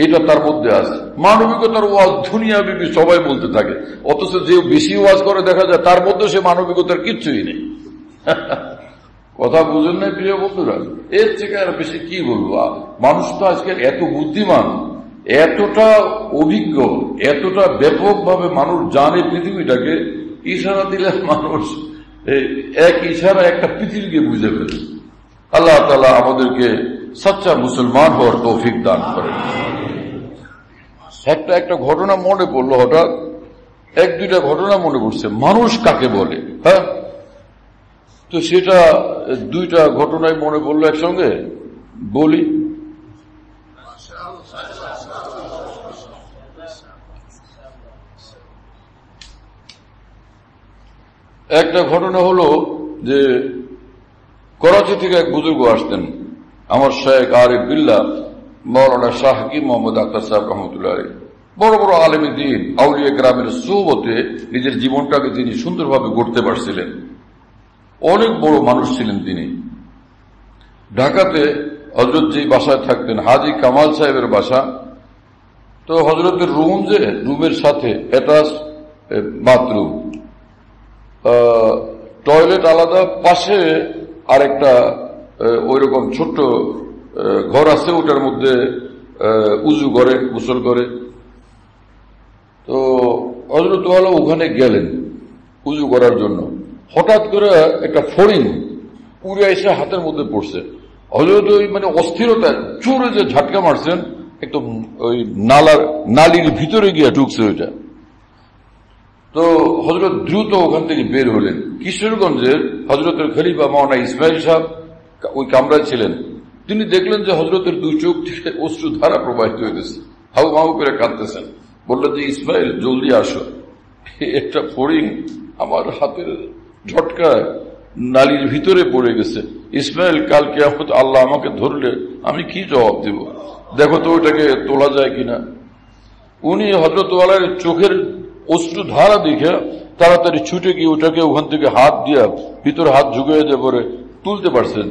Speaker 1: এটা তার মধ্যে আছে। মানবিকতার ওয়াজ দুনিয়াব্যাপী সবাই বলতে থাকে, অথচ যে বেশি ওয়াজ করে দেখা যায় তার মধ্যে সে মানবিকতার কিচ্ছুই নেই। কথা বুঝেন না প্রিয় বন্ধুরা? এর থেকে আর বেশি কি বলবো? মানুষ তো আজকে এত বুদ্ধিমান, এতটা অভিজ্ঞ, এতটা ব্যাপকভাবে মানুষ জানে পৃথিবীটাকে, ইশারা দিলে মানুষ এক ইশারা একটা পৃথিবীকে বুঝে ফেলে। আল্লাহ তাআলা আমাদেরকে সচ্চা মুসলমান হওয়ার তৌফিক দান করেন। একটা ঘটনা মনে পড়লো হঠাৎ, 1-2টা ঘটনা মনে পড়ছে। মানুষ কাকে বলে? হ্যাঁ, তো সেটা 2টা ঘটনায় মনে পড়লো, একসঙ্গে বলি। একটা ঘটনা হলো যে করাচি থেকে এক বুজুর্গ আসতেন, আমার শেখ আরিফ বিল্লাহ মাওলানা শাহ কি মোহাম্মদ আখতার সাহেব রহমতুল্লাহ আলাইহি। বড় বড় আলেমে দ্বীন, আউলিয়া কেরামের সুহবতে নিজের জীবনটাকে তিনি সুন্দরভাবে গড়তে পারছিলেন। অনেক বড় মানুষ ছিলেন তিনি। ঢাকাতে হযরত যেই বাসায় থাকতেন, হাজী কামাল সাহেবের বাসা, তো হযরতের রুম, যে রুমের সাথে অ্যাটাচ বাথরুম, টয়লেট আলাদা, পাশে আরেকটা ওইরকম ছোট্ট ঘর আছে, ওটার মধ্যে উজু করে, গোসল করে। তো হযরত ওয়ালা ওখানে গেলেন উজু করার জন্য। হঠাৎ করে একটা ফড়িং উড়ে এসে হাতের মধ্যে পড়ছে। হযরত ওই মানে অস্থিরতা জোরে যে ঝাটকা মারছেন, একদম ওই নালির ভিতরে গিয়ে ঢুকছে ওইটা। তো হযরত দ্রুত ওখান থেকে বের হলেন। কিশোরগঞ্জের হযরতের খলিফা মাওলানা ইসমাইল সাহেব ওই কামরায় ছিলেন। তিনি দেখলেন যে হযরতের 2 চোখ থেকে অশ্রু ধারা প্রবাহিত হইতেছে, হাউ হাউ করে কাঁদতেছেন। বললেন যে ইসমাইল জলদি আসো, একটা ফড়িং আমার হাতের ঝটকায় নালির ভিতরে পড়ে গেছে। ইসমাইল, কালকে আল্লাহ আমাকে ধরলে আমি কি জবাব দেব? দেখো তো ওটাকে তোলা যায় কিনা। উনি হযরত ওয়ালার চোখের অশ্রু ধারা দেখে তাড়াতাড়ি ছুটে গিয়ে ওটাকে ওখান থেকে হাত দিয়া ভিতরে হাত ঝুঁকিয়ে দিয়ে পরে তুলতে পারছেন,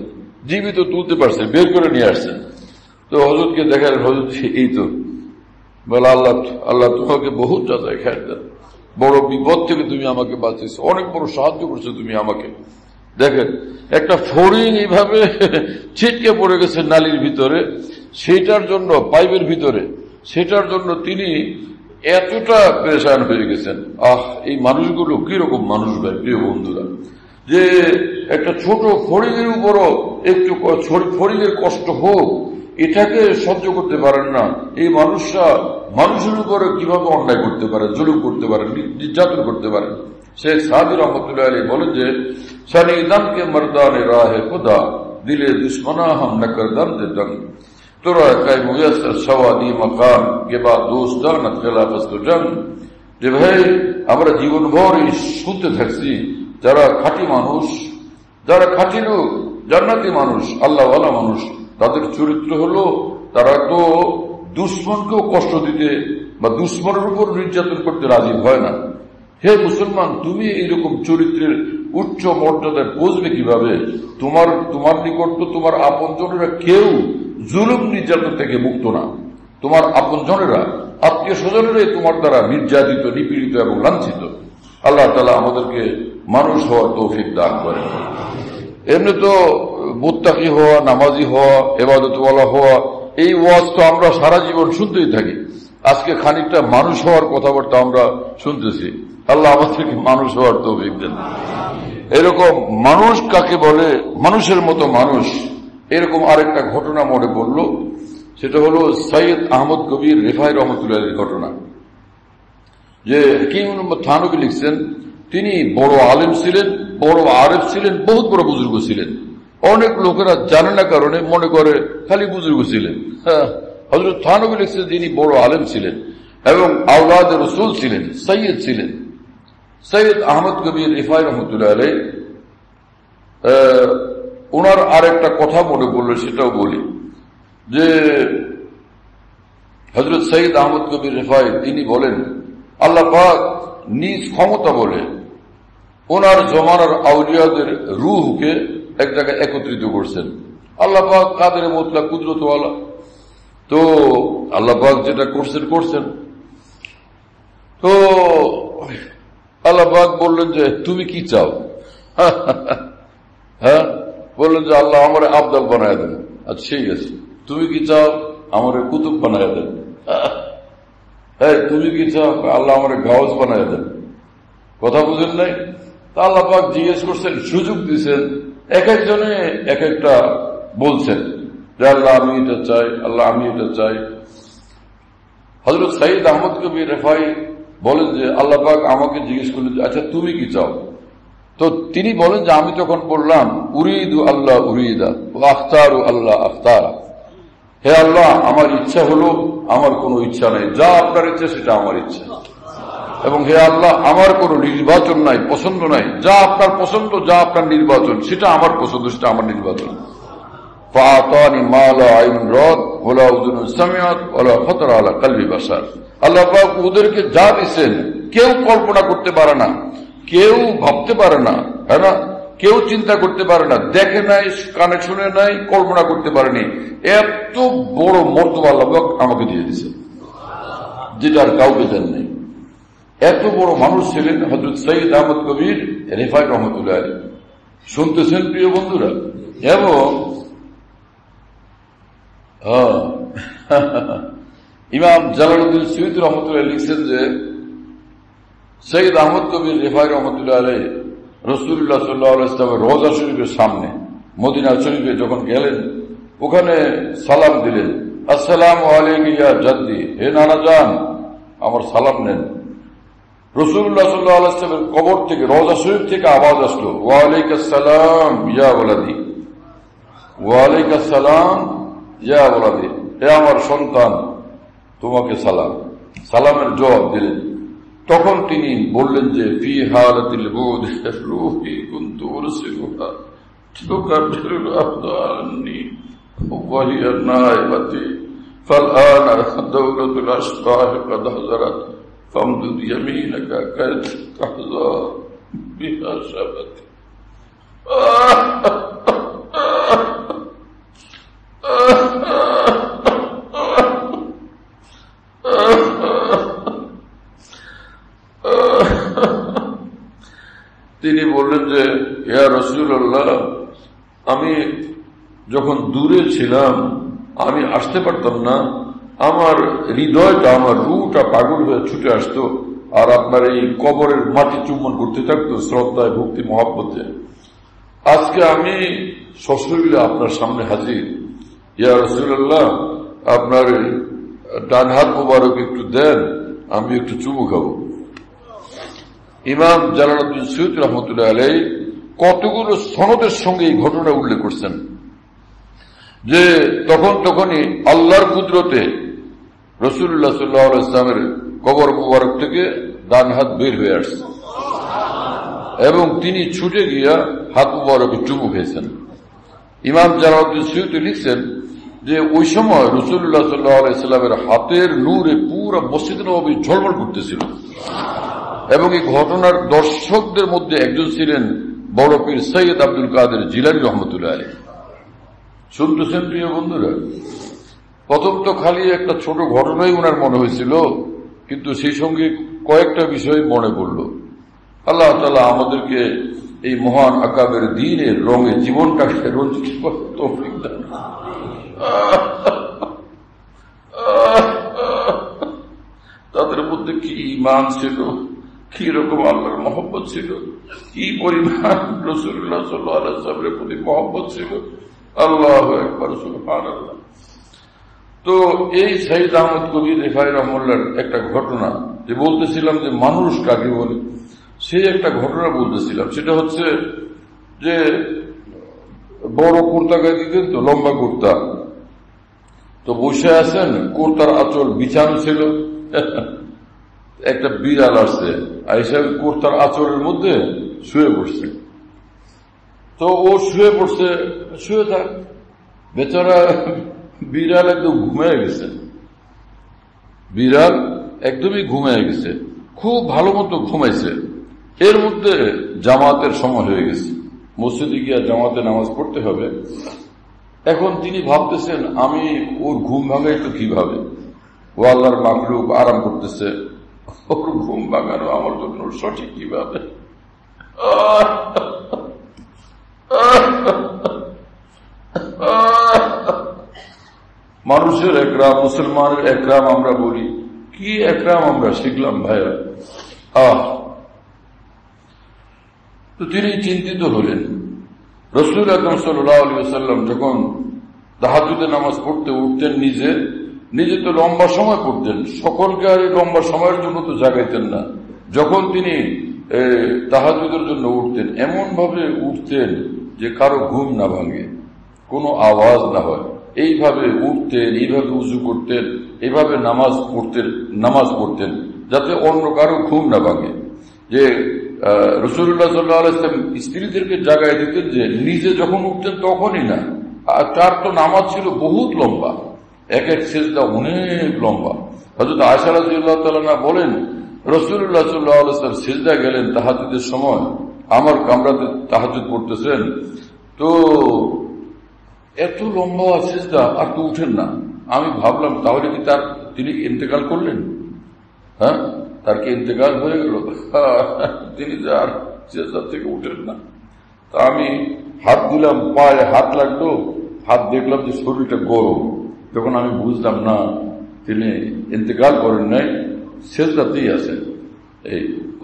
Speaker 1: জীবিত তুলতে পারছেন, বের করে নিয়ে আসছেন। তো হযরতকে দেখালেন, হযরত এই তো, বলে আল্লাহ তোমাকে বহুত যাচাই খায় দেন, বড় বিপদ থেকে তুমি আমাকে বাঁচিয়েছো, অনেক বড় সাহায্য করছো তুমি আমাকে। দেখেন, একটা ফড়িং এইভাবে ছিটকে পড়ে গেছে নালীর ভিতরে, সেটার জন্য পাইপের ভিতরে, সেটার জন্য তিনি এতটা পেরেশান হয়ে গেছেন। এই মানুষগুলো কিরকম মানুষ ভাই, প্রিয় বন্ধুরা, যে একটা ছোট ফড়িংয়ের উপরও একটু ফড়িংয়ের কষ্ট হোক, এটাকে সহ্য করতে পারেন না। এই মানুষরা মানুষের উপরে কিভাবে অন্যায় করতে পারে, জুলুম করতে পারে, নির্যাতন করতে পারে। শেখ সাদি রহমতুল্লাহ আলী বলেন যে শানিদান কে মর্দানে রাহে খুদা দিলে দুশ্মনা হাম নকরদান দে দম তোরা কাই মুয়াসসর সওয়াদি মাকাম কে বা দোস্তানাত খিলাফত জং। যে ভাই, আমরা জীবনভর শুনতে থাকছি যারা খাঁটি মানুষ, যারা খাঁটি লোক, জান্নাতি মানুষ, আল্লাহওয়ালা মানুষ, তাদের চরিত্র হলো তারা তো দুশ্মনকেও কষ্ট দিতে বা দুশ্মনের উপর নির্যাতন করতে রাজি হয় না। হে মুসলমান, তুমি এইরকম চরিত্রের উচ্চ মর্যাদায় পৌঁছবে কিভাবে? তোমার নিকট তো তোমার আপনজনেরা কেউ জুলুম নির্যাতন থেকে মুক্ত না। তোমার আপনজনেরা, আত্মীয় স্বজনেরাই তোমার দ্বারা নির্যাতিত, নিপীড়িত এবং লাঞ্ছিত। আল্লাহ তাআলা আমাদেরকে মানুষ হওয়ার তৌফিক দান করেন। এমনি তো মুত্তাকি হওয়া, নামাজি হওয়া, ইবাদতওয়ালা হওয়া, এই ওয়াজ তো আমরা সারা জীবন শুনতেই থাকি। আজকে খানিকটা মানুষ হওয়ার কথাবার্তা আমরা শুনতেছি। আল্লাহ আমাদেরকে মানুষ হওয়ার তৌফিক দেন। এরকম মানুষ কাকে বলে, মানুষের মতো মানুষ, এরকম আরেকটা ঘটনা মনে পড়ল। সেটা হলো সৈয়দ আহমদ কবির রিফাই রহমতুল্লাহর ঘটনা। যে কিং থানবী লিখছেন, তিনি বড় আলেম ছিলেন, বড় আরেফ ছিলেন, বহুত বড় বুজুর্গ ছিলেন। অনেক লোকেরা জানে না কারণে মনে করে খালি বুজুর্গ ছিলেন। হযরত থানবী লিখছেন তিনি বড় আলেম ছিলেন এবং আওলাদ রাসূল ছিলেন, সৈয়দ ছিলেন। সৈয়দ আহমদ কবির রিফাই রহমতুল্লাহ আলাইহি ওনার আরেকটা কথা মনে পড়ল, সেটাও বলি। যে হযরত সৈয়দ আহমদ কবির রিফাই তিনি বলেন, আল্লাহ পাক নিজ ক্ষমতা বলে ওনার জমানার আউলিয়াদের রূহকে এক জায়গায় একত্রিত করছেন। আল্লাহ পাক কাদের মুতলাক কুদরতওয়ালা, তো আল্লাহ পাক যেটা করছেন। তো আল্লাহ পাক বললেন যে তুমি কি চাও? হ্যাঁ, বললেন যে আল্লাহ আমার আবদাল বানায় দেন। আচ্ছা ঠিক আছে, তুমি কি চাও? আমার কুতুব বানায় দেন। হ্যাঁ, তুমি কি চাও? আল্লাহ আমার গাউজ বানায় দেন। কথা বুঝেন নাই? তা আল্লাহ পাক জিজ্ঞেস করছেন, সুযোগ দিচ্ছেন, এক একজনে এক একটা বলছেন যে আল্লাহ আমি এটা চাই, আল্লাহ আমি এটা চাই। হযরত সৈয়দ আহমদ কবির রিফাই বলেন যে আল্লাহ পাক আমাকে জিজ্ঞেস করলেন, আচ্ছা তুমি কি চাও? তো তিনি বলেন যে আমি তখন বললাম, উরিদু আল্লাহ উরিদা ওয়া আখতারু আল্লাহ আখতারা। হে আল্লাহ, আমার ইচ্ছা হলো, আমার কোনো ইচ্ছা নাই, যা আপনার ইচ্ছা সেটা আমার ইচ্ছা। এবং হে আল্লাহ, আমার কোনো নির্বাচন নাই, পছন্দ নাই, যা আপনার পছন্দ, যা আপনার নির্বাচন সেটা আমার পছন্দ, সেটা আমার নির্বাচন। ফাআতানি মা লা আইন রাত ওয়ালা উযুন সামিআত ওয়ালা খাতারা আলা কলবি বাশার। আল্লাহ পাক ওদেরকে যা দিয়েছেন কেউ কল্পনা করতে পারে না, কেউ ভাবতে পারে না, তাই না? কেউ চিন্তা করতে পারে না, দেখে নাই, কানে শুনে নাই, কল্পনা করতে পারেনি। এত বড় মর্তবা আল্লাহ পাক আমাকে দিয়ে দিয়েছেন, যেটা আর কাউকে দেন নাই। এত বড় মানুষ ছিলেন হযরত সৈয়দ আহমদ কবির রিফাই রহমতুল্লাহ আলাইহি। শুনতেছেন প্রিয় বন্ধুরা? এবং ইমাম জালালউদ্দিন সুয়ুতী রহমতুল্লাহ লিখছেন যে সৈয়দ আহমদ কবির রিফাই রহমতুল্লাহ আলাইহি রাসূলুল্লাহ সাল্লাল্লাহু আলাইহি ওয়াসাল্লামের রওজা শরীফের সামনে মদিনা শরীফে যখন গেলেন, ওখানে সালাম দিলেন, আসসালামু আলাইকা ইয়া জাদ্দি, হে নানা জান আমার সালাম নেন। রাসূলুল্লাহ সাল্লাল্লাহু আলাইহি ওয়াসাল্লামের কবর থেকে, রওজা শরীফ থেকে আওয়াজ আসলো, ওয়া আলাইকাস সালাম ইয়া ওয়ালাদি, ওয়া আলাইকাস সালাম ইয়া ওয়ালাদি, হে আমার সন্তান তোমাকে সালাম। সালামের জবাব দিলেন। তখন তিনি বললেন যে ফি হালাতিল বুদ রূহি কুনতু উরসিলুহা তুকাবিরুল আফদানি ওয়া হিয়া নাইবাতি ফালআনা দাওলাতুল আশবাহ قد حضرت فامدد يمينك كي تحظى بها شبتي। তিনি বললেন যে ইয়া রাসূলুল্লাহ, আমি যখন দূরে ছিলাম আমি আসতে পারতাম না, আমার হৃদয়টা, আমার রুটা পাগল হয়ে ছুটে আসতো আর আপনার এই কবরের মাটি চুম্বন করতে থাকতো শ্রদ্ধায়, ভক্তি, মহব্বতে। আজকে আমি সশরীরে আপনার সামনে হাজির, ইয়া রাসূলুল্লাহ, আপনার ডান হাত মোবারক একটু দেন, আমি একটু চুমু খাবো। ইমাম জালালউদ্দিন সৈয়দ রহমতুল্লাহ আলাইহি কতগুলো সনদের সঙ্গে এই ঘটনা উল্লেখ করছেন যে তখনই আল্লাহর কুদরতে রাসূলুল্লাহ সাল্লাল্লাহু আলাইহি ওয়াসাল্লামের কবর মুবারক থেকে ডান হাত বের হয়ে আসছে এবং তিনি ছুটে গিয়া হাত মুবারকে চুমু খেয়েছেন। ইমাম জালালউদ্দিন সৈয়দ লিখছেন যে ওই সময় রাসূলুল্লাহ সাল্লাল্লাহু আলাইহি ওয়াসাল্লামের হাতের নূরে পুরো মসজিদ নববী ঝলমল করতেছিল এবং এই ঘটনার দর্শকদের মধ্যে একজন ছিলেন বড় পীর সৈয়দ আব্দুল কাদের জিলানী রহমতুল্লাহ আলাইহি। শুনতেছেন প্রিয় বন্ধুরা? প্রথম তো খালি একটা ছোট ঘটনাই ওনার মনে হয়েছিল, কিন্তু সেই সঙ্গে কয়েকটা বিষয় মনে পড়ল। আল্লাহ তাআলা আমাদেরকে এই মহান আকাবের দ্বীনের রঙে জীবনটাকে রঞ্জিত করার তৌফিক দান। তাদের মধ্যে কি ঈমান ছিল, কি রকম আল্লাহর মহব্বত ছিল, কি পরিমাণ রাসূলুল্লাহ সাল্লাল্লাহু আলাইহি ওয়াসাল্লামের প্রতি মহব্বত ছিল। আল্লাহু আকবার, সুবহানাল্লাহ। তো এই সাইদ আহমদ কবির রিফাই রহমাতুল্লাহর একটা ঘটনা যে বলতেছিলাম যে মানুষ কাকে বলে, সেই একটা ঘটনা বলতেছিলাম। সেটা হচ্ছে যে বড় কুর্তা গায়ে দিতেন তো, লম্বা কুর্তা, তো বসে আছেন, কুর্তার আঁচল বিছানো ছিল, একটা বিড়াল আসছে, আইসা কুর্তার আঁচলের মধ্যে শুয়ে পড়ছে। তো ও শুয়ে পড়ছে, শুয়ে থাক, বেচারা বিড়াল একদম ঘুমিয়ে গেছে, বিড়াল একদমই ঘুমিয়ে গেছে, খুব ভালো মতো ঘুমাইছে। এর মধ্যে জামাতের সময় হয়ে গেছে, মসজিদে গিয়ে জামাতে নামাজ পড়তে হবে। এখন তিনি ভাবতেছেন আমি ওর ঘুম ভাঙাই তো কিভাবে, ও আল্লাহর মাখলুক আরাম করতেছে, ওর ঘুম ভাঙানো আমার জন্য সঠিক কিভাবে। মানুষের একরাম, মুসলমানের একরাম আমরা বলি, কি একরাম আমরা শিখলাম ভাইয়া। তো তিনি চিন্তিত হলেন। রাসূল আকরাম সাল্লাল্লাহু আলাইহি ওয়াসাল্লাম যখন তাহাজ্জুদের নামাজ পড়তে উঠতেন, নিজে তো লম্বা সময় পড়তেন, সকলকে আর লম্বা সময়ের জন্য তো জাগাইতেন না। যখন তিনি তাহাজ্জুদের জন্য উঠতেন, এমন ভাবে উঠতেন যে কারো ঘুম না ভাঙে, কোনো আওয়াজ না হয়, এইভাবে উঠতেন, এইভাবে উযু করতেন, এইভাবে নামাজ পড়তেন যাতে অন্য কারো ঘুম না ভাঙে। যে রাসূলুল্লাহ সাল্লাল্লাহু আলাইহি ওয়াসাল্লাম স্ত্রীদেরকে জাগায় দিতেন যে নিজে যখন উঠতেন তখনই না। আর তার তো নামাজ ছিল বহুত লম্বা, এক এক সিজদা অনেক লম্বা। হযরত আয়েশা রাদিয়াল্লাহু তাআলা আনহা বলেন, রাসূলুল্লাহ সাল্লাল্লাহু আলাইহি ওয়াসাল্লাম সিজদা গেলেন তাহাজ্জুদের সময়, আমার কামরাতে তাহাজ্জুদ পড়তেছেন, তো এত লম্বা সিজদা আর তো উঠেন না। আমি ভাবলাম তাহলে কি তিনি ইন্তেকাল করলেন? হ্যাঁ, তার কি ইন্তেকাল হয়ে গেল? তিনি আর সিজদা থেকে উঠেন না। তা আমি হাত দিলাম, পায়ে হাত লাগলো, হাত দেখলাম যে শরীরটা গরম। তখন আমি বুঝলাম না, তিনি ইন্তেকাল করেন নাই, সিজদাতেই আছেন। এই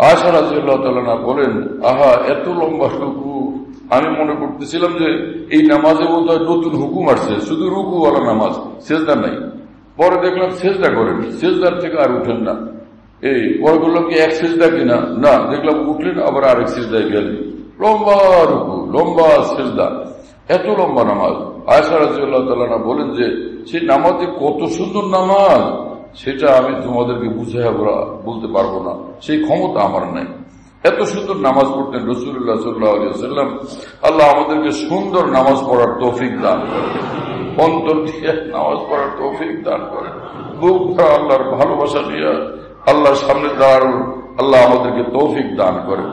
Speaker 1: আয়েশা রাদিয়াল্লাহু তাআলা আনহা বলেন, আহা এত লম্বা রুকু, আমি মনে করতেছিলাম যে এই নামাজে বোধহয় নতুন হুকুম আসছে, শুধু রুকুওয়ালা নামাজ, সিজদা নাই। পরে দেখলাম সিজদা করেন, সিজদার থেকে আর উঠেন না। এই পরে বললাম কি এক সিজদা কিনা, না, দেখলাম উঠলেন আবার আরেক সিজদায় গেলেন। লম্বা রুকু, লম্বা সিজদা, এত লম্বা নামাজ। আয়েশা রাদিয়াল্লাহু তাআলা আনহা বলেন যে সেই নামাজে কত সুন্দর নামাজ, সেটা আমি তোমাদেরকে বুঝাইয়া বলতে পারবো না, সেই ক্ষমতা আমার নাই। এত সুন্দর নামাজ পড়তেন রাসূলুল্লাহ সাল্লাল্লাহু আলাইহি ওয়াসাল্লাম। আল্লাহ আমাদেরকে সুন্দর নামাজ পড়ার তৌফিক দান করেন, অন্তর দিয়ে নামাজ পড়ার তৌফিক দান করেন, বুক ভরা আল্লাহর ভালোবাসা নিয়ে আল্লাহর সামনে দাঁড়ানোর আল্লাহ আমাদেরকে তৌফিক দান করেন।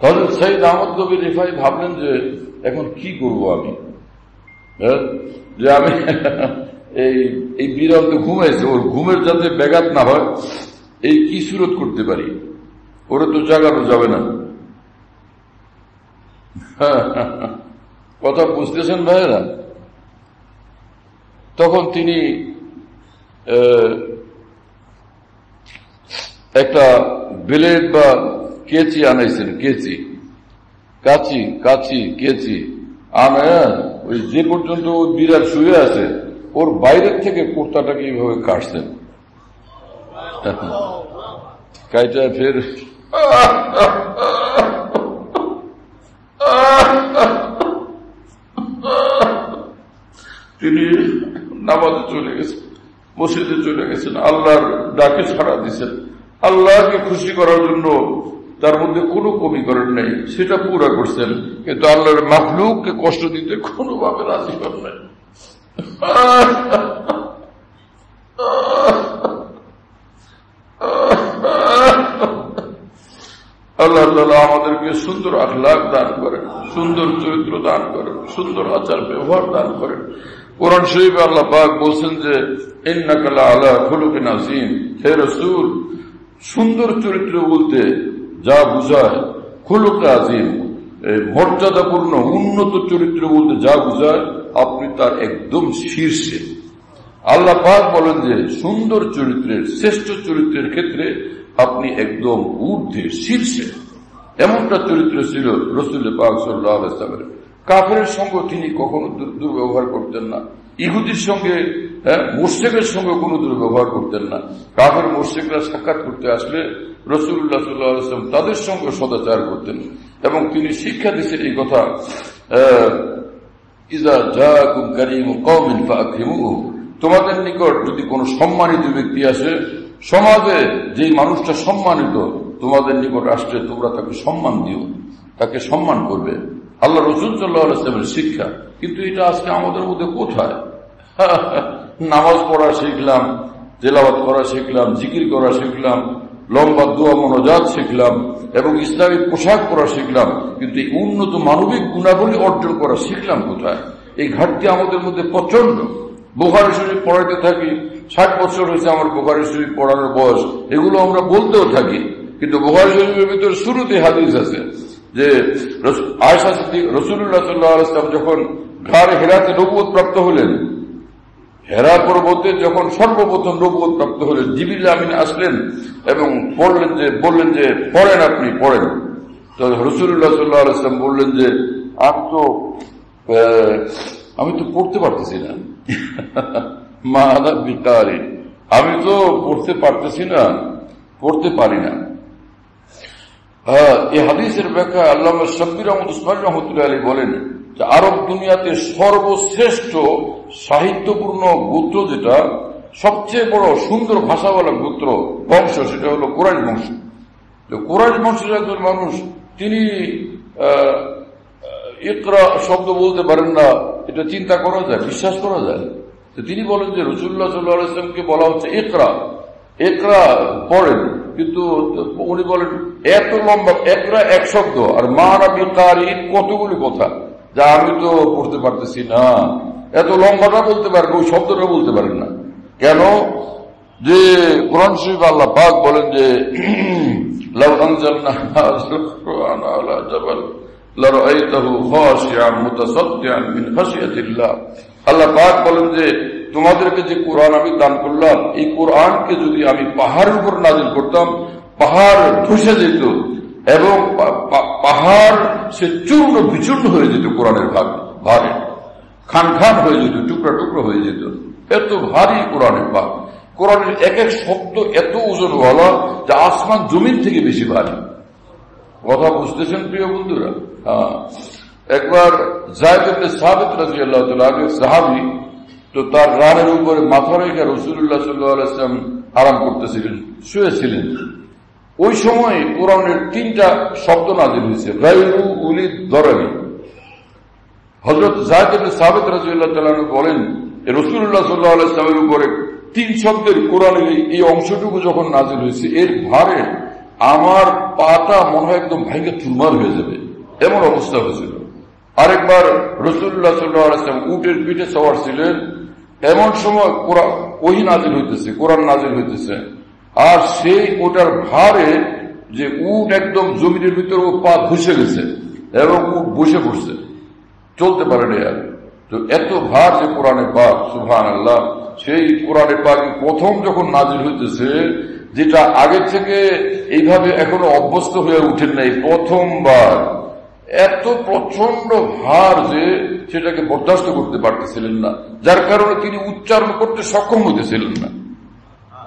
Speaker 1: হযরত সাইদ আহমদ কবির রিফাই ভাবলেন যে এখন কি করব আমি, যে আমি এই বিড়াল তো ঘুমাইছে, ওর ঘুমের যাতে ব্যাঘাত না হয়, এই কি সুরত করতে পারি। ওরা তো জাগানো যাবে না। কথা বুঝতেছেন ভাইয়েরা? তখন তিনি একটা ব্লেড বা কেচি আনাইছেন, কেচি আনা ওই যে পর্যন্ত বিড়াল শুয়ে আছে ওর বাইরের থেকে কুর্তাটাকে এইভাবে কাটছেন, কাইটা ফের তিনি নামাজে চলে গেছেন, মসজিদে চলে গেছেন, আল্লাহর ডাকে সাড়া দিচ্ছেন। আল্লাহকে খুশি করার জন্য তার মধ্যে কোনো কমি করেন নাই, সেটা পুরা করছেন, কিন্তু আল্লাহর মাখলুককে কষ্ট দিতে কোনোভাবে রাজি হন নাই। আল্লাহ তাআলা আমাদেরকে সুন্দর আখলাক দান করেন, সুন্দর চরিত্র দান করেন, সুন্দর আচার ব্যবহার দান করেন। কোরআন শরীফে আল্লাহ পাক বলছেন যে ইন্নাকা লাআলা খুলুকিন আযীম, হে রাসূল, সুন্দর চরিত্র বলতে যা বুঝায়, খুলুকে আযীম মর্যাদাপূর্ণ উন্নত চরিত্র বলতে যা বুঝায়, আপনি তার একদম শীর্ষে। আল্লাহ পাক বলেন যে সুন্দর চরিত্রের, শ্রেষ্ঠ চরিত্রের ক্ষেত্রে আপনি একদম ঊর্ধ্বে, শীর্ষে। এমনটা চরিত্র ছিল রাসূল পাক সাল্লাল্লাহু আলাইহি ওয়াসাল্লামের। কাফেরের সঙ্গে তিনি কখনো দুর্ব্যবহার করতেন না, ইহুদির সঙ্গে, মুশরিকের সঙ্গে কোনো দুর্ব্যবহার করতেন না। কাফের মুশরিকরা সাক্ষাৎ করতে আসলে রাসূলুল্লাহ সাল্লাল্লাহু আলাইহি ওয়াসাল্লাম তাদের সঙ্গে সদাচার করতেন, এবং তিনি শিক্ষা দিয়েছেন এই কথা, ইযা জাআকুম কারীমু কওমিন ফাআকরিমুহু, তোমাদের নিকট যদি কোনো সম্মানিত ব্যক্তি আসে, সমাজে যেই মানুষটা সম্মানিত তোমাদের নিকট আসলে তোমরা তাকে সম্মান দিও, তাকে সম্মান করবে। আল্লাহ রাসূল সাল্লাল্লাহু আলাইহি ওয়াসাল্লামের শিক্ষা। কিন্তু এটা আজকে আমাদের মধ্যে কোথায়? নামাজ পড়া শিখলাম, তেলাওয়াত করা শিখলাম, জিকির করা শিখলাম, লম্বা দোয়া মোনাজাত শিখলাম, এবং ইসলামিক পোশাক পরা শিখলাম, কিন্তু এই উন্নত মানবিক গুণাবলী অর্জন করা শিখলাম কোথায়? এই ঘাটতি আমাদের মধ্যে প্রচন্ড। বুখারী শরীফ পড়াইতে থাকি, 60 বছর হয়েছে আমার বুখারী শরীফ পড়ানোর বয়স, এগুলো আমরা বলতেও থাকি, কিন্তু বুখারী শরীফের ভিতরে শুরুতে হাদিস আছে যে আয়েশা সিদ্দিকা, রাসূলুল্লাহ সাল্লাল্লাহু আলাইহি ওয়াসাল্লাম যখন গারে হেরাতে নবুয়ত প্রাপ্ত হলেন, হেরা পর্বতে যখন সর্বপ্রথম নবুয়ত প্রাপ্ত হলেন, জিবরিল আমিন আসলেন এবং বললেন যে পড়েন, আপনি পড়েন। তো রাসূলুল্লাহ সাল্লাল্লাহু আলাইহি ওয়াসাল্লাম বললেন যে আমি তো পড়তে পারতেছি না, মা আনা বিকারি, আমি তো পড়তে পারতেছি না, পড়তে পারি না। এই হাদিসের ব্যাখ্যা আল্লামা শাব্বির আহমদ উসমানী রাহমাতুল্লাহি আলাইহি বলেন যে আরব দুনিয়াতে সর্বশ্রেষ্ঠ সাহিত্যপূর্ণ গোত্র, যেটা সবচেয়ে বড় সুন্দর ভাষাওয়ালা গোত্র বংশ, সেটা হলো কুরাইশ বংশ। তো কুরাইশ বংশের একজন মানুষ, তিনি ইকরা শব্দ বলতে পারেন না, এটা চিন্তা করা যায়, বিশ্বাস করা যায়। তো তিনি বলেন যে রাসূলুল্লাহ সাল্লাল্লাহু আলাইহি ওয়াসাল্লামকে বলা হচ্ছে ইকরা পড়েন, কিন্তু উনি বলেন এত লম্বা ইকরা এক শব্দ, আর মা আনা বিকারি কতগুলি কথা, যা আমি তো পড়তে পারতেছি না। এত লম্বাটা বলতে পারেন, ওই শব্দটা বলতে পারেন না কেন? যে কোরআন শরীফ আল্লাহ পাক বলেন যে লাউ আনজালনা হাযাল কুরআন আলা জাবাল লারাআইতাহু খাশিআন মুতাসাদ্দিআন মিন খাশিয়াতিল্লাহ। আল্লাহ পাক বলেন যে তোমাদেরকে যে কোরআন আমি দান করলাম, এই কোরআনকে যদি আমি পাহাড়ের উপর নাযিল করতাম, পাহাড় ধসে যেত এবং পাহাড় সে চূর্ণ বিচূর্ণ হয়ে যেত, কোরআনের ভারে খান খান হয়ে যেত, টুকরা টুকরো হয়ে যেত। এত ভারী কোরআনের ভাগ। কোরআনের এক এক শব্দ এত ওজনওয়ালা যা আসমান জমিন থেকে বেশি ভারী। কথা বুঝতেছেন প্রিয় বন্ধুরা? একবার যায়েদ ইবনে সাবিত রাদিয়াল্লাহু তাআলা আনহু সাহাবী, তো তার রানের উপরে মাথা রেখে রাসূলুল্লাহ সাল্লাল্লাহু আলাইহি ওয়াসাল্লাম আরাম করতেছিলেন, শুয়েছিলেন। ওই সময় কোরআনের 3টা শব্দ নাযিল হয়েছে, গায়রু উলিদ দরারি। হযরত যায়েদ ইবনে সাবিত রাদিয়াল্লাহু তাআলা আনহু বলেন, রাসূলুল্লাহ সাল্লাল্লাহু আলাইহি ওয়াসাল্লামের উপরে 3 শব্দের কোরআনের এই অংশটুকু যখন নাযিল হয়েছে, এর ভারে আমার পাটা মনে হয় একদম ভেঙে চুরমার হয়ে যাবে, এমন অবস্থা হয়েছিল। আরেকবার রাসূলুল্লাহ সাল্লাল্লাহু আলাইহি ওয়াসাল্লাম উটের পিঠে সওয়ার ছিলেন, এমন সময় ওহী নাযিল হইতেছে, কোরআন নাযিল হইতেছে, আর সেই ওটার ভারে যে উট একদম জমিনের ভিতরে পা ঘুষে গেছে এবং উট বসে পড়ছে, চলতে পারে না। আর তো এত ভার যে কোরআনে পাক, সুবহানাল্লাহ, সেই কোরআনে পাক প্রথম যখন নাজিল হইতেছে, যেটা আগে থেকে এইভাবে এখনো অভ্যস্ত হয়ে উঠেন নাই, প্রথমবার এত প্রচন্ড ভার যে সেটাকে বরদাস্ত করতে পারতেছিলেন না, যার কারণে তিনি উচ্চারণ করতে সক্ষম হইতেছিলেন না।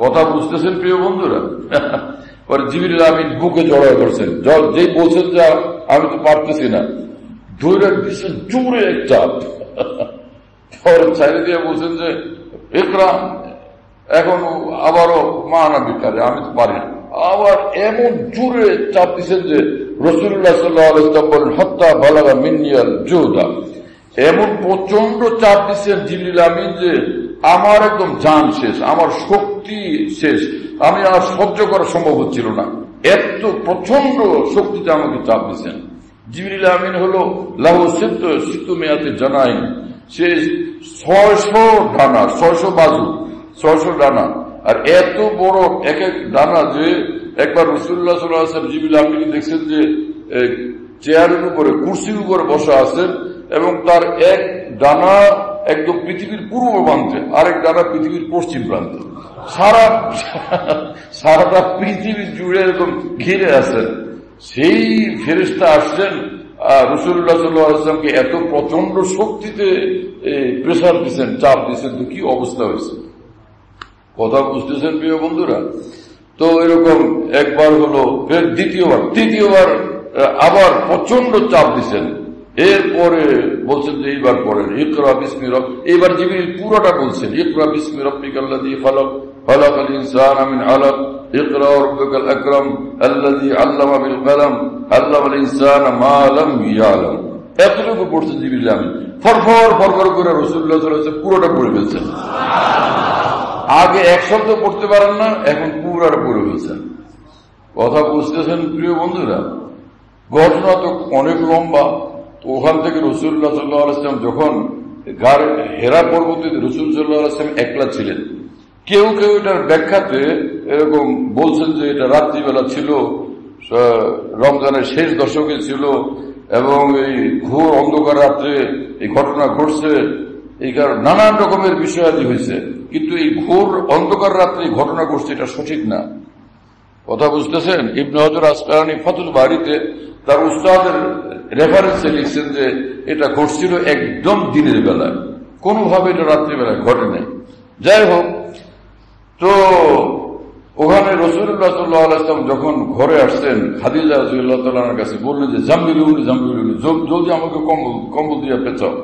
Speaker 1: কথা বুঝতেছেন প্রিয় বন্ধুরা? পরে জিবরিল আমিন বুকে জড়ায় করছেন, যেই বলছেন যে আমি তো পারতেছি না, ধৈর্য দিচ্ছেন জোরে এক চাপ, পরে চাইলে দিয়ে বলছেন যে ইকরা, এখন আবারও মানা বিকারে, আমি তো পারি না। আবার এমন জোরে চাপ দিচ্ছেন যে রাসূলুল্লাহ সাল্লাল্লাহু আলাইহি ওয়াসাল্লাম বলেন হত্তা বালাগা মিন্নিয়াল জুদা, এমন প্রচন্ড চাপ দিচ্ছেন জিবরিল আমিন যে আমার একদম জান শেষ, আমার শক্তি শেষ, আমি আর সহ্য করা সম্ভব হচ্ছিল না, এত প্রচন্ড শক্তিতে আমাকে চাপ দিচ্ছেন। জিবরিল আমিন হলো লাহু সিত্তু মিয়াতে জানাই, সে 600 ডানা, 600 বাজু, 600 ডানা, আর এত বড় এক এক ডানা যে একবার রাসূলুল্লাহ সাল্লাল্লাহু আলাইহি ওয়াসাল্লাম জিবরিল আমিন দেখছেন যে চেয়ারের উপরে, কুরসির উপরে বসা আছেন এবং তার এক ডানা একদম পৃথিবীর পূর্ব প্রান্তে, আরেক ডানা পৃথিবীর পশ্চিম প্রান্তে, সারাটা পৃথিবী জুড়ে এরকম ঘিরে আছেন। সেই ফেরেশতা আসছেন রাসূলুল্লাহ সাল্লাল্লাহু আলাইহি ওয়াসাল্লামকে এত প্রচন্ড শক্তিতে প্রেসার দিচ্ছেন, চাপ দিচ্ছেন, তো কি অবস্থা হয়েছে। কথা বুঝতেছেন প্রিয় বন্ধুরা? তো এরকম একবার হলো, ফের তৃতীয়বার আবার প্রচন্ড চাপ দিচ্ছেন। এরপরে বলছেন যে এইবার পড়েন ইকরা বিসমি রব্বিক, এইবার জিবরিল পুরোটা বলছেন ইকরা বিসমি রব্বিকাল্লাযী খালাক খালাকাল ইনসানা মিন আলাক ইকরা রাব্বুকাল আকরাম আল্লাযী আল্লামা বিল কলম আল্লামাল ইনসানা মা লাম ইয়ালাম। এতটুকু পড়ছেন জিবরিল আমিন, ফরফর করে রাসূলুল্লাহ সাল্লাল্লাহু আলাইহি ওয়াসাল্লাম পুরোটা পড়ে ফেলছেন। আগে এক শব্দ পড়তে পারেন না, এখন পুরোটা পড়ে ফেলছেন। কথা বুঝতেছেন প্রিয় বন্ধুরা? ঘটনা তো অনেক লম্বা। ওখান থেকে রাসূলুল্লাহ সাল্লাল্লাহু আলাইহি ওয়াসাল্লাম যখন হেরা পর্বতে রাসূল সাল্লাল্লাহু আলাইহি ওয়াসাল্লাম একলা ছিলেন, কেউ এটার ব্যাখ্যাতে এরকম বলছেন যে এটা রাত্রিবেলা ছিল, রমজানের শেষ দশকে ছিল এবং এই ঘোর অন্ধকার রাত্রে এই ঘটনা ঘটছে, এই কারণে নানান রকমের বিষয়াদি হয়েছে, কিন্তু এই ঘোর অন্ধকার রাত্রে ঘটনা ঘটছে এটা সঠিক না। কথা বুঝতেছেন? ইবনে হাজার আসকালানী ফাতুল বারিতে তার উস্তাদের রেফারেন্সে লিখছেন যে এটা ঘটছিল একদম দিনের বেলায়, কোনোভাবে এটা রাত্রিবেলায় ঘটে নাই। যাই হোক, তো ওখানে রাসূলুল্লাহ সাল্লাল্লাহু আলাইহি ওয়াসাল্লাম যখন ঘরে আসছেন, খাদিজা রাদিয়াল্লাহু তাআলার কাছে বললেন যে জাম্বিলুনি জলদি আমাকে কম্বল দিয়ে পেঁচাও,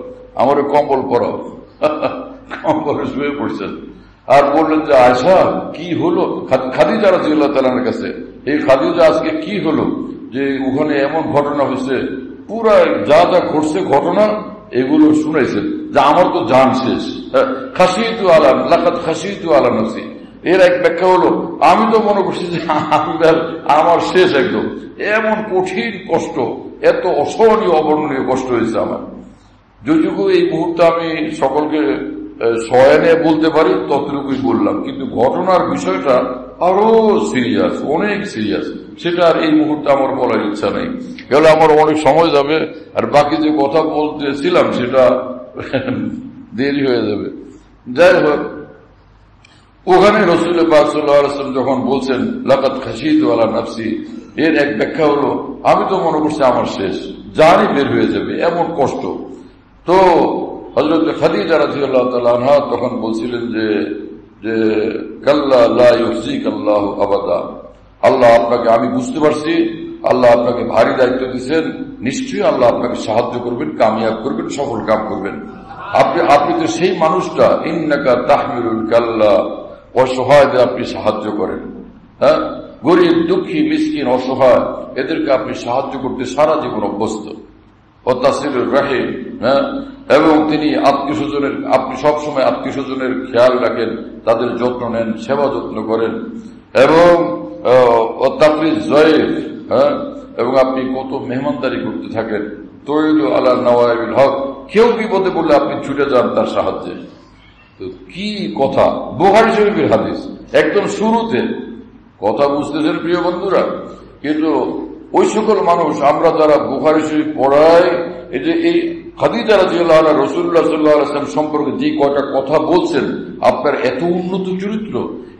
Speaker 1: আমার কম্বল পরাও। কম্বলে শুয়ে পড়ছেন আর বললেন যে আয়েশা কি হলো, খাদিজা রাদিয়াল্লাহু তাআলার কাছে, এই খাদিজা আজকে কি হলো যে ওখানে এমন ঘটনা হয়েছে, পুরা যা যা ঘটছে ঘটনা এগুলো শুনাইছেন যে আমার তো জান শেষ, খাশিতু আলা নাফসি। এর এক ব্যাখ্যা হলো আমি তো মনে করছি যে আমার শেষ একদম, এমন কঠিন কষ্ট, এত অসহনীয় অবর্ণনীয় কষ্ট হয়েছে আমার। যতটুকু এই মুহূর্তে আমি সকলকে সয়ানে বলতে পারি ততটুকুই বললাম, কিন্তু ঘটনার বিষয়টা আরো সিরিয়াস, অনেক সিরিয়াস, সেটা আর এই মুহূর্তে আমার বলার ইচ্ছা নেই, গেলে আমার অনেক সময় যাবে আর বাকি যে কথা বলতেছিলাম সেটা দেরি হয়ে যাবে। যাই হোক, ওখানে রাসূল পাক সাল্লাল্লাহু আলাইহি ওয়াসাল্লাম যখন বলছেন লাকাদ খাশিতু আলা নাফসি, এর এক ব্যাখ্যা হলো আমি তো মনে করছি আমার শেষ, জানই বের হয়ে যাবে, এমন কষ্ট। তো হযরত খাদিজা রাদিয়াল্লাহু তাআলা আনহা তখন বলছিলেন যে কাল্লা লা ইউহজিকাল্লাহু আবাদা, আল্লাহ আপনাকে, আমি বুঝতে পারছি আল্লাহ আপনাকে ভারী দায়িত্ব দিয়েছেন, নিশ্চয়ই আল্লাহ আপনাকে সাহায্য করবেন, কামিয়াব করবেন, সফল কাম করবেন। আপনি তো সেই মানুষটা, ইন্নাকা তাহমিলুল কাল্লা, অসহায়দের আপনি সাহায্য করেন, হ্যাঁ, গরিব দুঃখী মিসকিন অসহায় এদেরকে আপনি সাহায্য করতে সারা জীবন অভ্যস্ত। ও তাসিরুর রাহিম, হ্যাঁ, এবং তিনি আত্মীয় স্বজনের, আপনি সবসময় আত্মীয় স্বজনের খেয়াল রাখেন, তাদের যত্ন নেন, সেবা যত্ন করেন, এবং তাফরিজ জয়েফ, হ্যাঁ, এবং আপনি কত মেহমানদারি করতে থাকেন। তৈরু আলা নওয়াইবিল হক, কেউ বিপদে পড়লে আপনি ছুটে যান তার সাহায্যে। তো কি কথা, বুখারী শরীফের হাদিস একদম শুরুতে। কথা বুঝতেছেন প্রিয় বন্ধুরা? কিন্তু ওই সকল মানুষ আমরা যারা বুখারী শরীফ পড়াই, এই যে এই খাদিজা রাদিয়াল্লাহু আনহা রাসূলুল্লাহ সাল্লাল্লাহু আলাইহি ওয়াসাল্লাম সম্পর্কে যে কয়টা কথা বলছেন, আপনার এত উন্নত চরিত্র,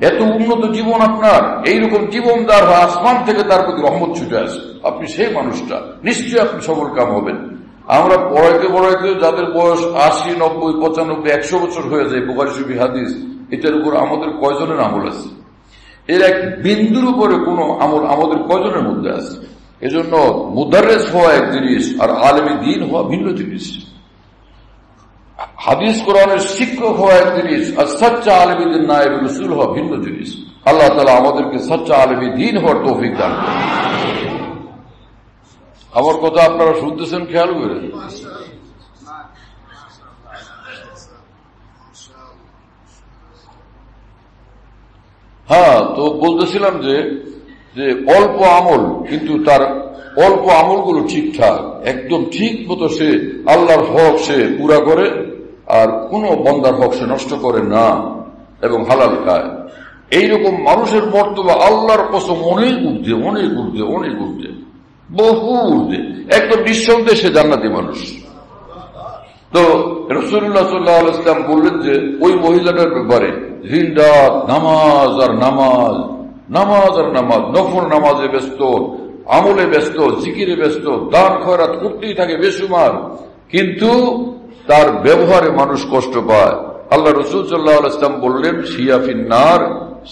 Speaker 1: এত উন্নত জীবন, আপনার এইরকম জীবনদার হয়, আসমান থেকে তার প্রতি রহমত ছুটে আসে, আপনি সেই মানুষটা, নিশ্চয়ই আপনি সফল কাম হবেন। আমরা পড়াইতে পড়াইতে যাদের বয়স 80, 90, 95, 100 বছর হয়ে যায় বুখারী শরীফ হাদিস, এটার উপর আমাদের কয়জনের আমল আছে? এর এক বিন্দুর উপরে কোন আমল আমাদের কয়জনের মধ্যে আছে? এজন্য মুদাররিস হওয়া এক জিনিস আর আলেমে দ্বীন হওয়া ভিন্ন জিনিস। হাদিস কোরআনের শিক্ষক হওয়া এক জিনিস আর সচ্চা আলেমে দ্বীন নায়েব রাসূল হওয়া ভিন্ন জিনিস। আল্লাহ তাআলা আমাদেরকে সচ্চা আলেমে দ্বীন হওয়ার তৌফিক দান করুন। আমার কথা আপনারা শুনতেছেন, খেয়াল করে? হ্যাঁ, তো বলতেছিলাম যে অল্প আমল, কিন্তু তার অল্প আমলগুলো ঠিকঠাক, একদম ঠিক মতো সে আল্লাহর হক সে পুরা করে, আর কোন বন্দার হক সে নষ্ট করে না এবং হালাল খায়। এইরকম মানুষের মর্তবা আল্লাহর কসম অনেক ঊর্ধ্বে, অনেক ঊর্ধ্বে, অনেক ঊর্ধ্বে, বহু ঊর্ধ্বে, একদম নিঃসন্দেহে সে জান্নাতি মানুষ। তো রাসূলুল্লাহ সাল্লাল্লাহু আলাইহি ওয়াসাল্লাম বললেন যে ওই মহিলাটার ব্যাপারে, দিন-রাত নামাজ আর নামাজ, নামাজ আর নামাজ, নফল নামাজে ব্যস্ত, আমলে ব্যস্ত, জিকিরে ব্যস্ত, দান খয়রাত করতেই থাকে বেসুমার, কিন্তু তার ব্যবহারে মানুষ কষ্ট পায়। আল্লাহ রাসূল সাল্লাল্লাহু আলাইহি ওয়াসাল্লাম বললেন, শিয়া ফিন্নার,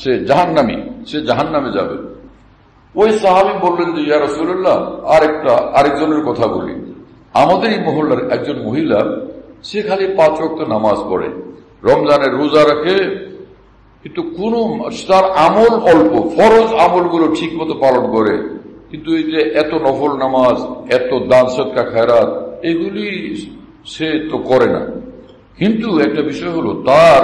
Speaker 1: সে জাহান্নামী, সে জাহান্নামে যাবে। ওই সাহাবী বললেন যে ইয়া রাসূলুল্লাহ, আরেকজনের কথা বলি। আমাদের এই মহল্লার একজন মহিলা, সে খালি 5 ওয়াক্ত নামাজ পড়ে, রমজানের রোজা রাখে, কিন্তু কোন তার আমল অল্প, ফরজ আমলগুলো ঠিক মতো পালন করে, কিন্তু এই যে এত নফল নামাজ, এত দান সদকা খায়রাত, এগুলি সে তো করে না। কিন্তু একটা বিষয় হলো তার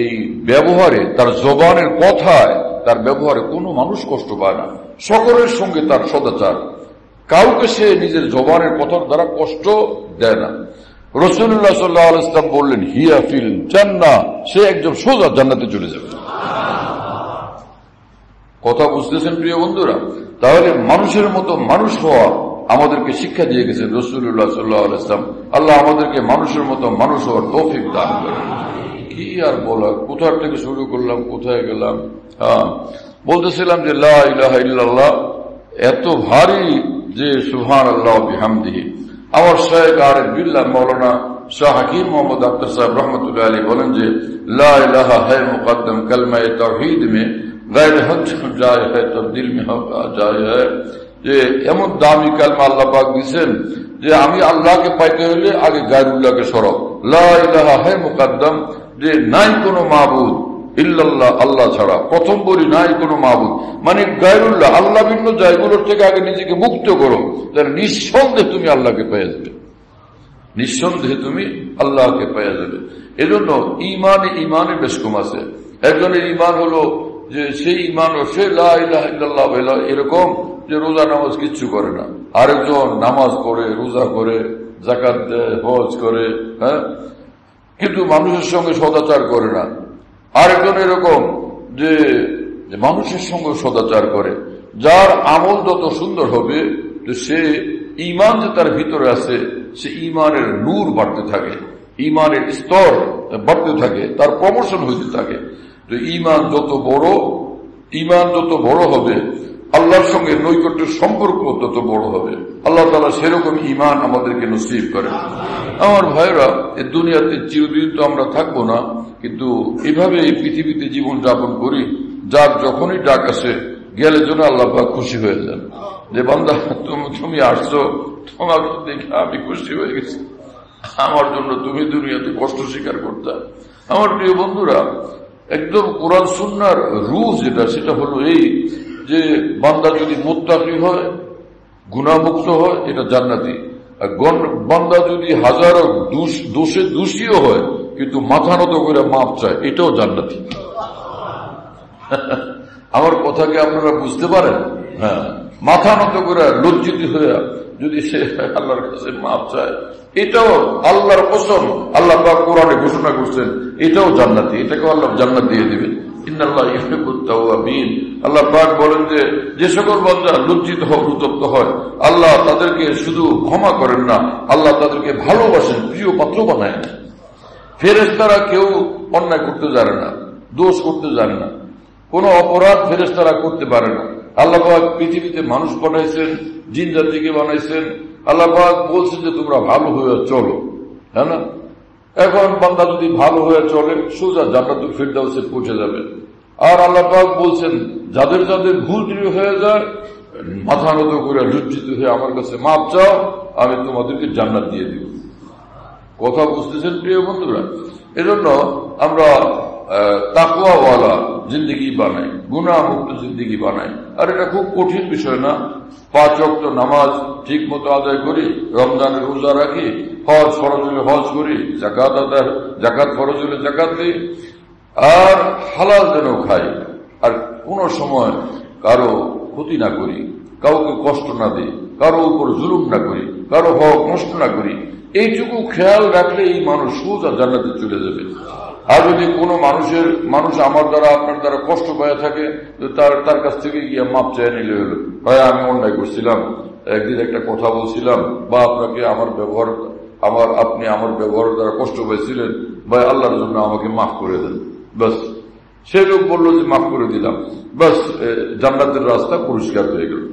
Speaker 1: এই ব্যবহারে, তার জবানের কথায়, তার ব্যবহারে কোনো মানুষ কষ্ট পায় না, সকলের সঙ্গে তার সদাচার, কাউকে সে নিজের জবানের কথার দ্বারা কষ্ট দেয় না। রাসূলুল্লাহ সাল্লাল্লাহু আলাইহি ওয়াসাল্লাম বললেন, হিয়া ফিল জান্নাহ, সে একজন সোজা জান্নাতে চলে যাবে। কথা বুঝতেছেন প্রিয় বন্ধুরা? তাহলে মানুষের মতো মানুষ হওয়া আমাদেরকে শিক্ষা দিয়ে গেছেন রাসূলুল্লাহ সাল্লাল্লাহু আলাইহি ওয়াসাল্লাম। আল্লাহ আমাদেরকে মানুষের মতো মানুষ হওয়ার তৌফিক দান করেন। কি আর বলা, কোথা থেকে শুরু করলাম, কোথায় গেলাম? হ্যাঁ, বলতেছিলাম যে লা ইলাহা ইল্লাল্লাহ এত ভারী যে সুবহানাল্লাহ বিহামদিহি। আমার শায়েখ আরিফ বিল্লাহ মাওলানা শাহ হাকিম মোহাম্মদ আখতার সাহেব রহমতুল্লাহ আলাইহি বলেন যে লা ইলাহা হ্যায় মুকদ্দম কালমায়ে তাওহীদ মে গায়র হক জায়ে হ্যায় তবদিল মে হক জায়ে হ্যায়, যে এমন দামি কালমা আল্লাহ পাক দিয়েছেন যে আমি আল্লাহকে পাইতে হলে আগে গায়রুল্লাহকে সরব, লা ইলাহা হ্যায় মুকদ্দম, যে নাই কোনো মাবুদ ইল্লাল্লাহ, আল্লাহ ছাড়া, প্রথম বলি নাই কোনো মাবুদ, মানে গায়রুল্লাহ, আল্লাহ ভিন্ন জায়গাগুলোর থেকে আগে নিজেকে মুক্ত করো, তাহলে নিঃসন্দেহে তুমি আল্লাহকে পেয়ে যাবে, নিঃসন্দেহে তুমি আল্লাহকে পেয়ে যাবে। এজন্য ইমানে বেশ কম আছে। একজনের ইমান হলো যে সেই ইমান সে লা ইলাহা ইল্লাল্লাহ বলে এরকম যে রোজা নামাজ কিচ্ছু করে না, আরেকজন নামাজ পড়ে, রোজা করে, যাকাত দেয়, হজ করে, হ্যাঁ, কিন্তু মানুষের সঙ্গে সদাচার করে না। আরেকজন এরকম যে মানুষের সঙ্গে সদাচার করে। যার আমল যত সুন্দর হবে, সে ইমান যে তার ভিতরে আছে, সে ইমানের নূর বাড়তে থাকে, ইমানের স্তর বাড়তে থাকে, তার প্রমোশন হইতে থাকে। তো ইমান যত বড় হবে, আল্লাহর সঙ্গে নৈকট্যের সম্পর্ক তত বড় হবে। আল্লাহ তাআলা সেরকম ইমান আমাদেরকে নসিব করেন। আমার ভাইরা, এই দুনিয়াতে চিরদিন তো আমরা থাকবো না, কিন্তু এভাবে এই পৃথিবীতে জীবন যাপন করি, যার যখনই ডাক আসে গেলে যেন আল্লাহ পাক খুশি হয়ে যান, যে বান্দা তুমি আসছো, তোমার দেখে আমি খুশি হয়ে গেছি, আমার জন্য তুমি দুনিয়াতে কষ্ট স্বীকার করতে। আমার প্রিয় বন্ধুরা, একদম কোরআন সুন্নাহর রূহ যেটা, সেটা হলো এই যে বান্দা যদি মুত্তাকি হয়, গুনাহমুক্ত হয়, এটা জান্নাতি। আর বান্দা যদি হাজারো দোষে দোষীও হয়, কিন্তু মাথা নত করে মাপ চায়, এটাও জান্নাতি। আমার কথাকে আপনারা বুঝতে পারেন? হ্যাঁ, মাথা নত করে লজ্জিত হয়ে যদি সে আল্লাহর কাছে মাপ চায়, এটাও আল্লাহর কসম, আল্লাহ পাক কোরআনে ঘোষণা করছেন, এটাও জান্নাতি, এটাকেও আল্লাহ জান্নাত দিয়ে দিবেন। ইন্নাল্লাহ ইউহিব্বুত তাওয়াবিন। আল্লাহ পাক বলেন যে সকল বান্দা লজ্জিত হয়, অনুতপ্ত হয়, আল্লাহ তাদেরকে শুধু ক্ষমা করেন না, আল্লাহ তাদেরকে ভালোবাসেন, প্রিয় পাত্র বানায় না। ফেরেশতারা কেউ অন্যায় করতে জানে না, দোষ করতে জানে না, কোন অপরাধ ফেরেশতারা করতে পারে না। আল্লাহ পাক পৃথিবীতে মানুষ বানাইছেন, জিন জাতিকে বানাইছেন। আল্লাহ পাক বলছেন যে তোমরা ভালো হয়ে চলো, হ্যাঁ না? এখন বান্দা যদি ভালো হয়ে চলে সোজা জান্নাতুল ফিরদাউসে পৌঁছে যাবে। আর আল্লাহ পাক বলছেন যাদের যাদের ভুল ত্রুটি হয়ে যায় মাথা নত করে লজ্জিত হয়ে আমার কাছে মাপ চাও, আমি তোমাদেরকে জান্নাত দিয়ে দিব। কথা বুঝতেছেন প্রিয় বন্ধুরা? এজন্য আমরা তাকওয়াওয়ালা জিন্দেগি বানাই, গুনাহ মুক্ত জিন্দেগি বানাই। আর এটা খুব কঠিন বিষয় না। 5 ওয়াক্ত নামাজ ঠিক মতো আদায় করি, রমজানের রোজা রাখি, হজ ফরজ হলে হজ করি, জাকাত ফরজ হলে জাকাত দিই, আর হালাল যেন খাই, আর কোন সময় কারো ক্ষতি না করি, কাউকে কষ্ট না দিই, কারো উপর জুলুম না করি, কারো হক নষ্ট না করি। এইটুকু খেয়াল রাখলে এই মানুষ সোজা জান্নাতে চলে যাবে। আর যদি কোনো মানুষ আমার দ্বারা আপনার দ্বারা কষ্ট পেয়ে থাকে, তার কাছ থেকে গিয়ে মাপ চেয়ে নিলে হলো, ভাই আমি অন্যায় করছিলাম, একদিন একটা কথা বলছিলাম, বা আপনাকে আপনি আমার ব্যবহারের দ্বারা কষ্ট পেয়েছিলেন, ভাই আল্লাহর জন্য আমাকে মাফ করে দেন। বাস সে লোক বললো যে মাফ করে দিলাম, বাস জান্নাতের রাস্তা পরিষ্কার হয়ে গেল।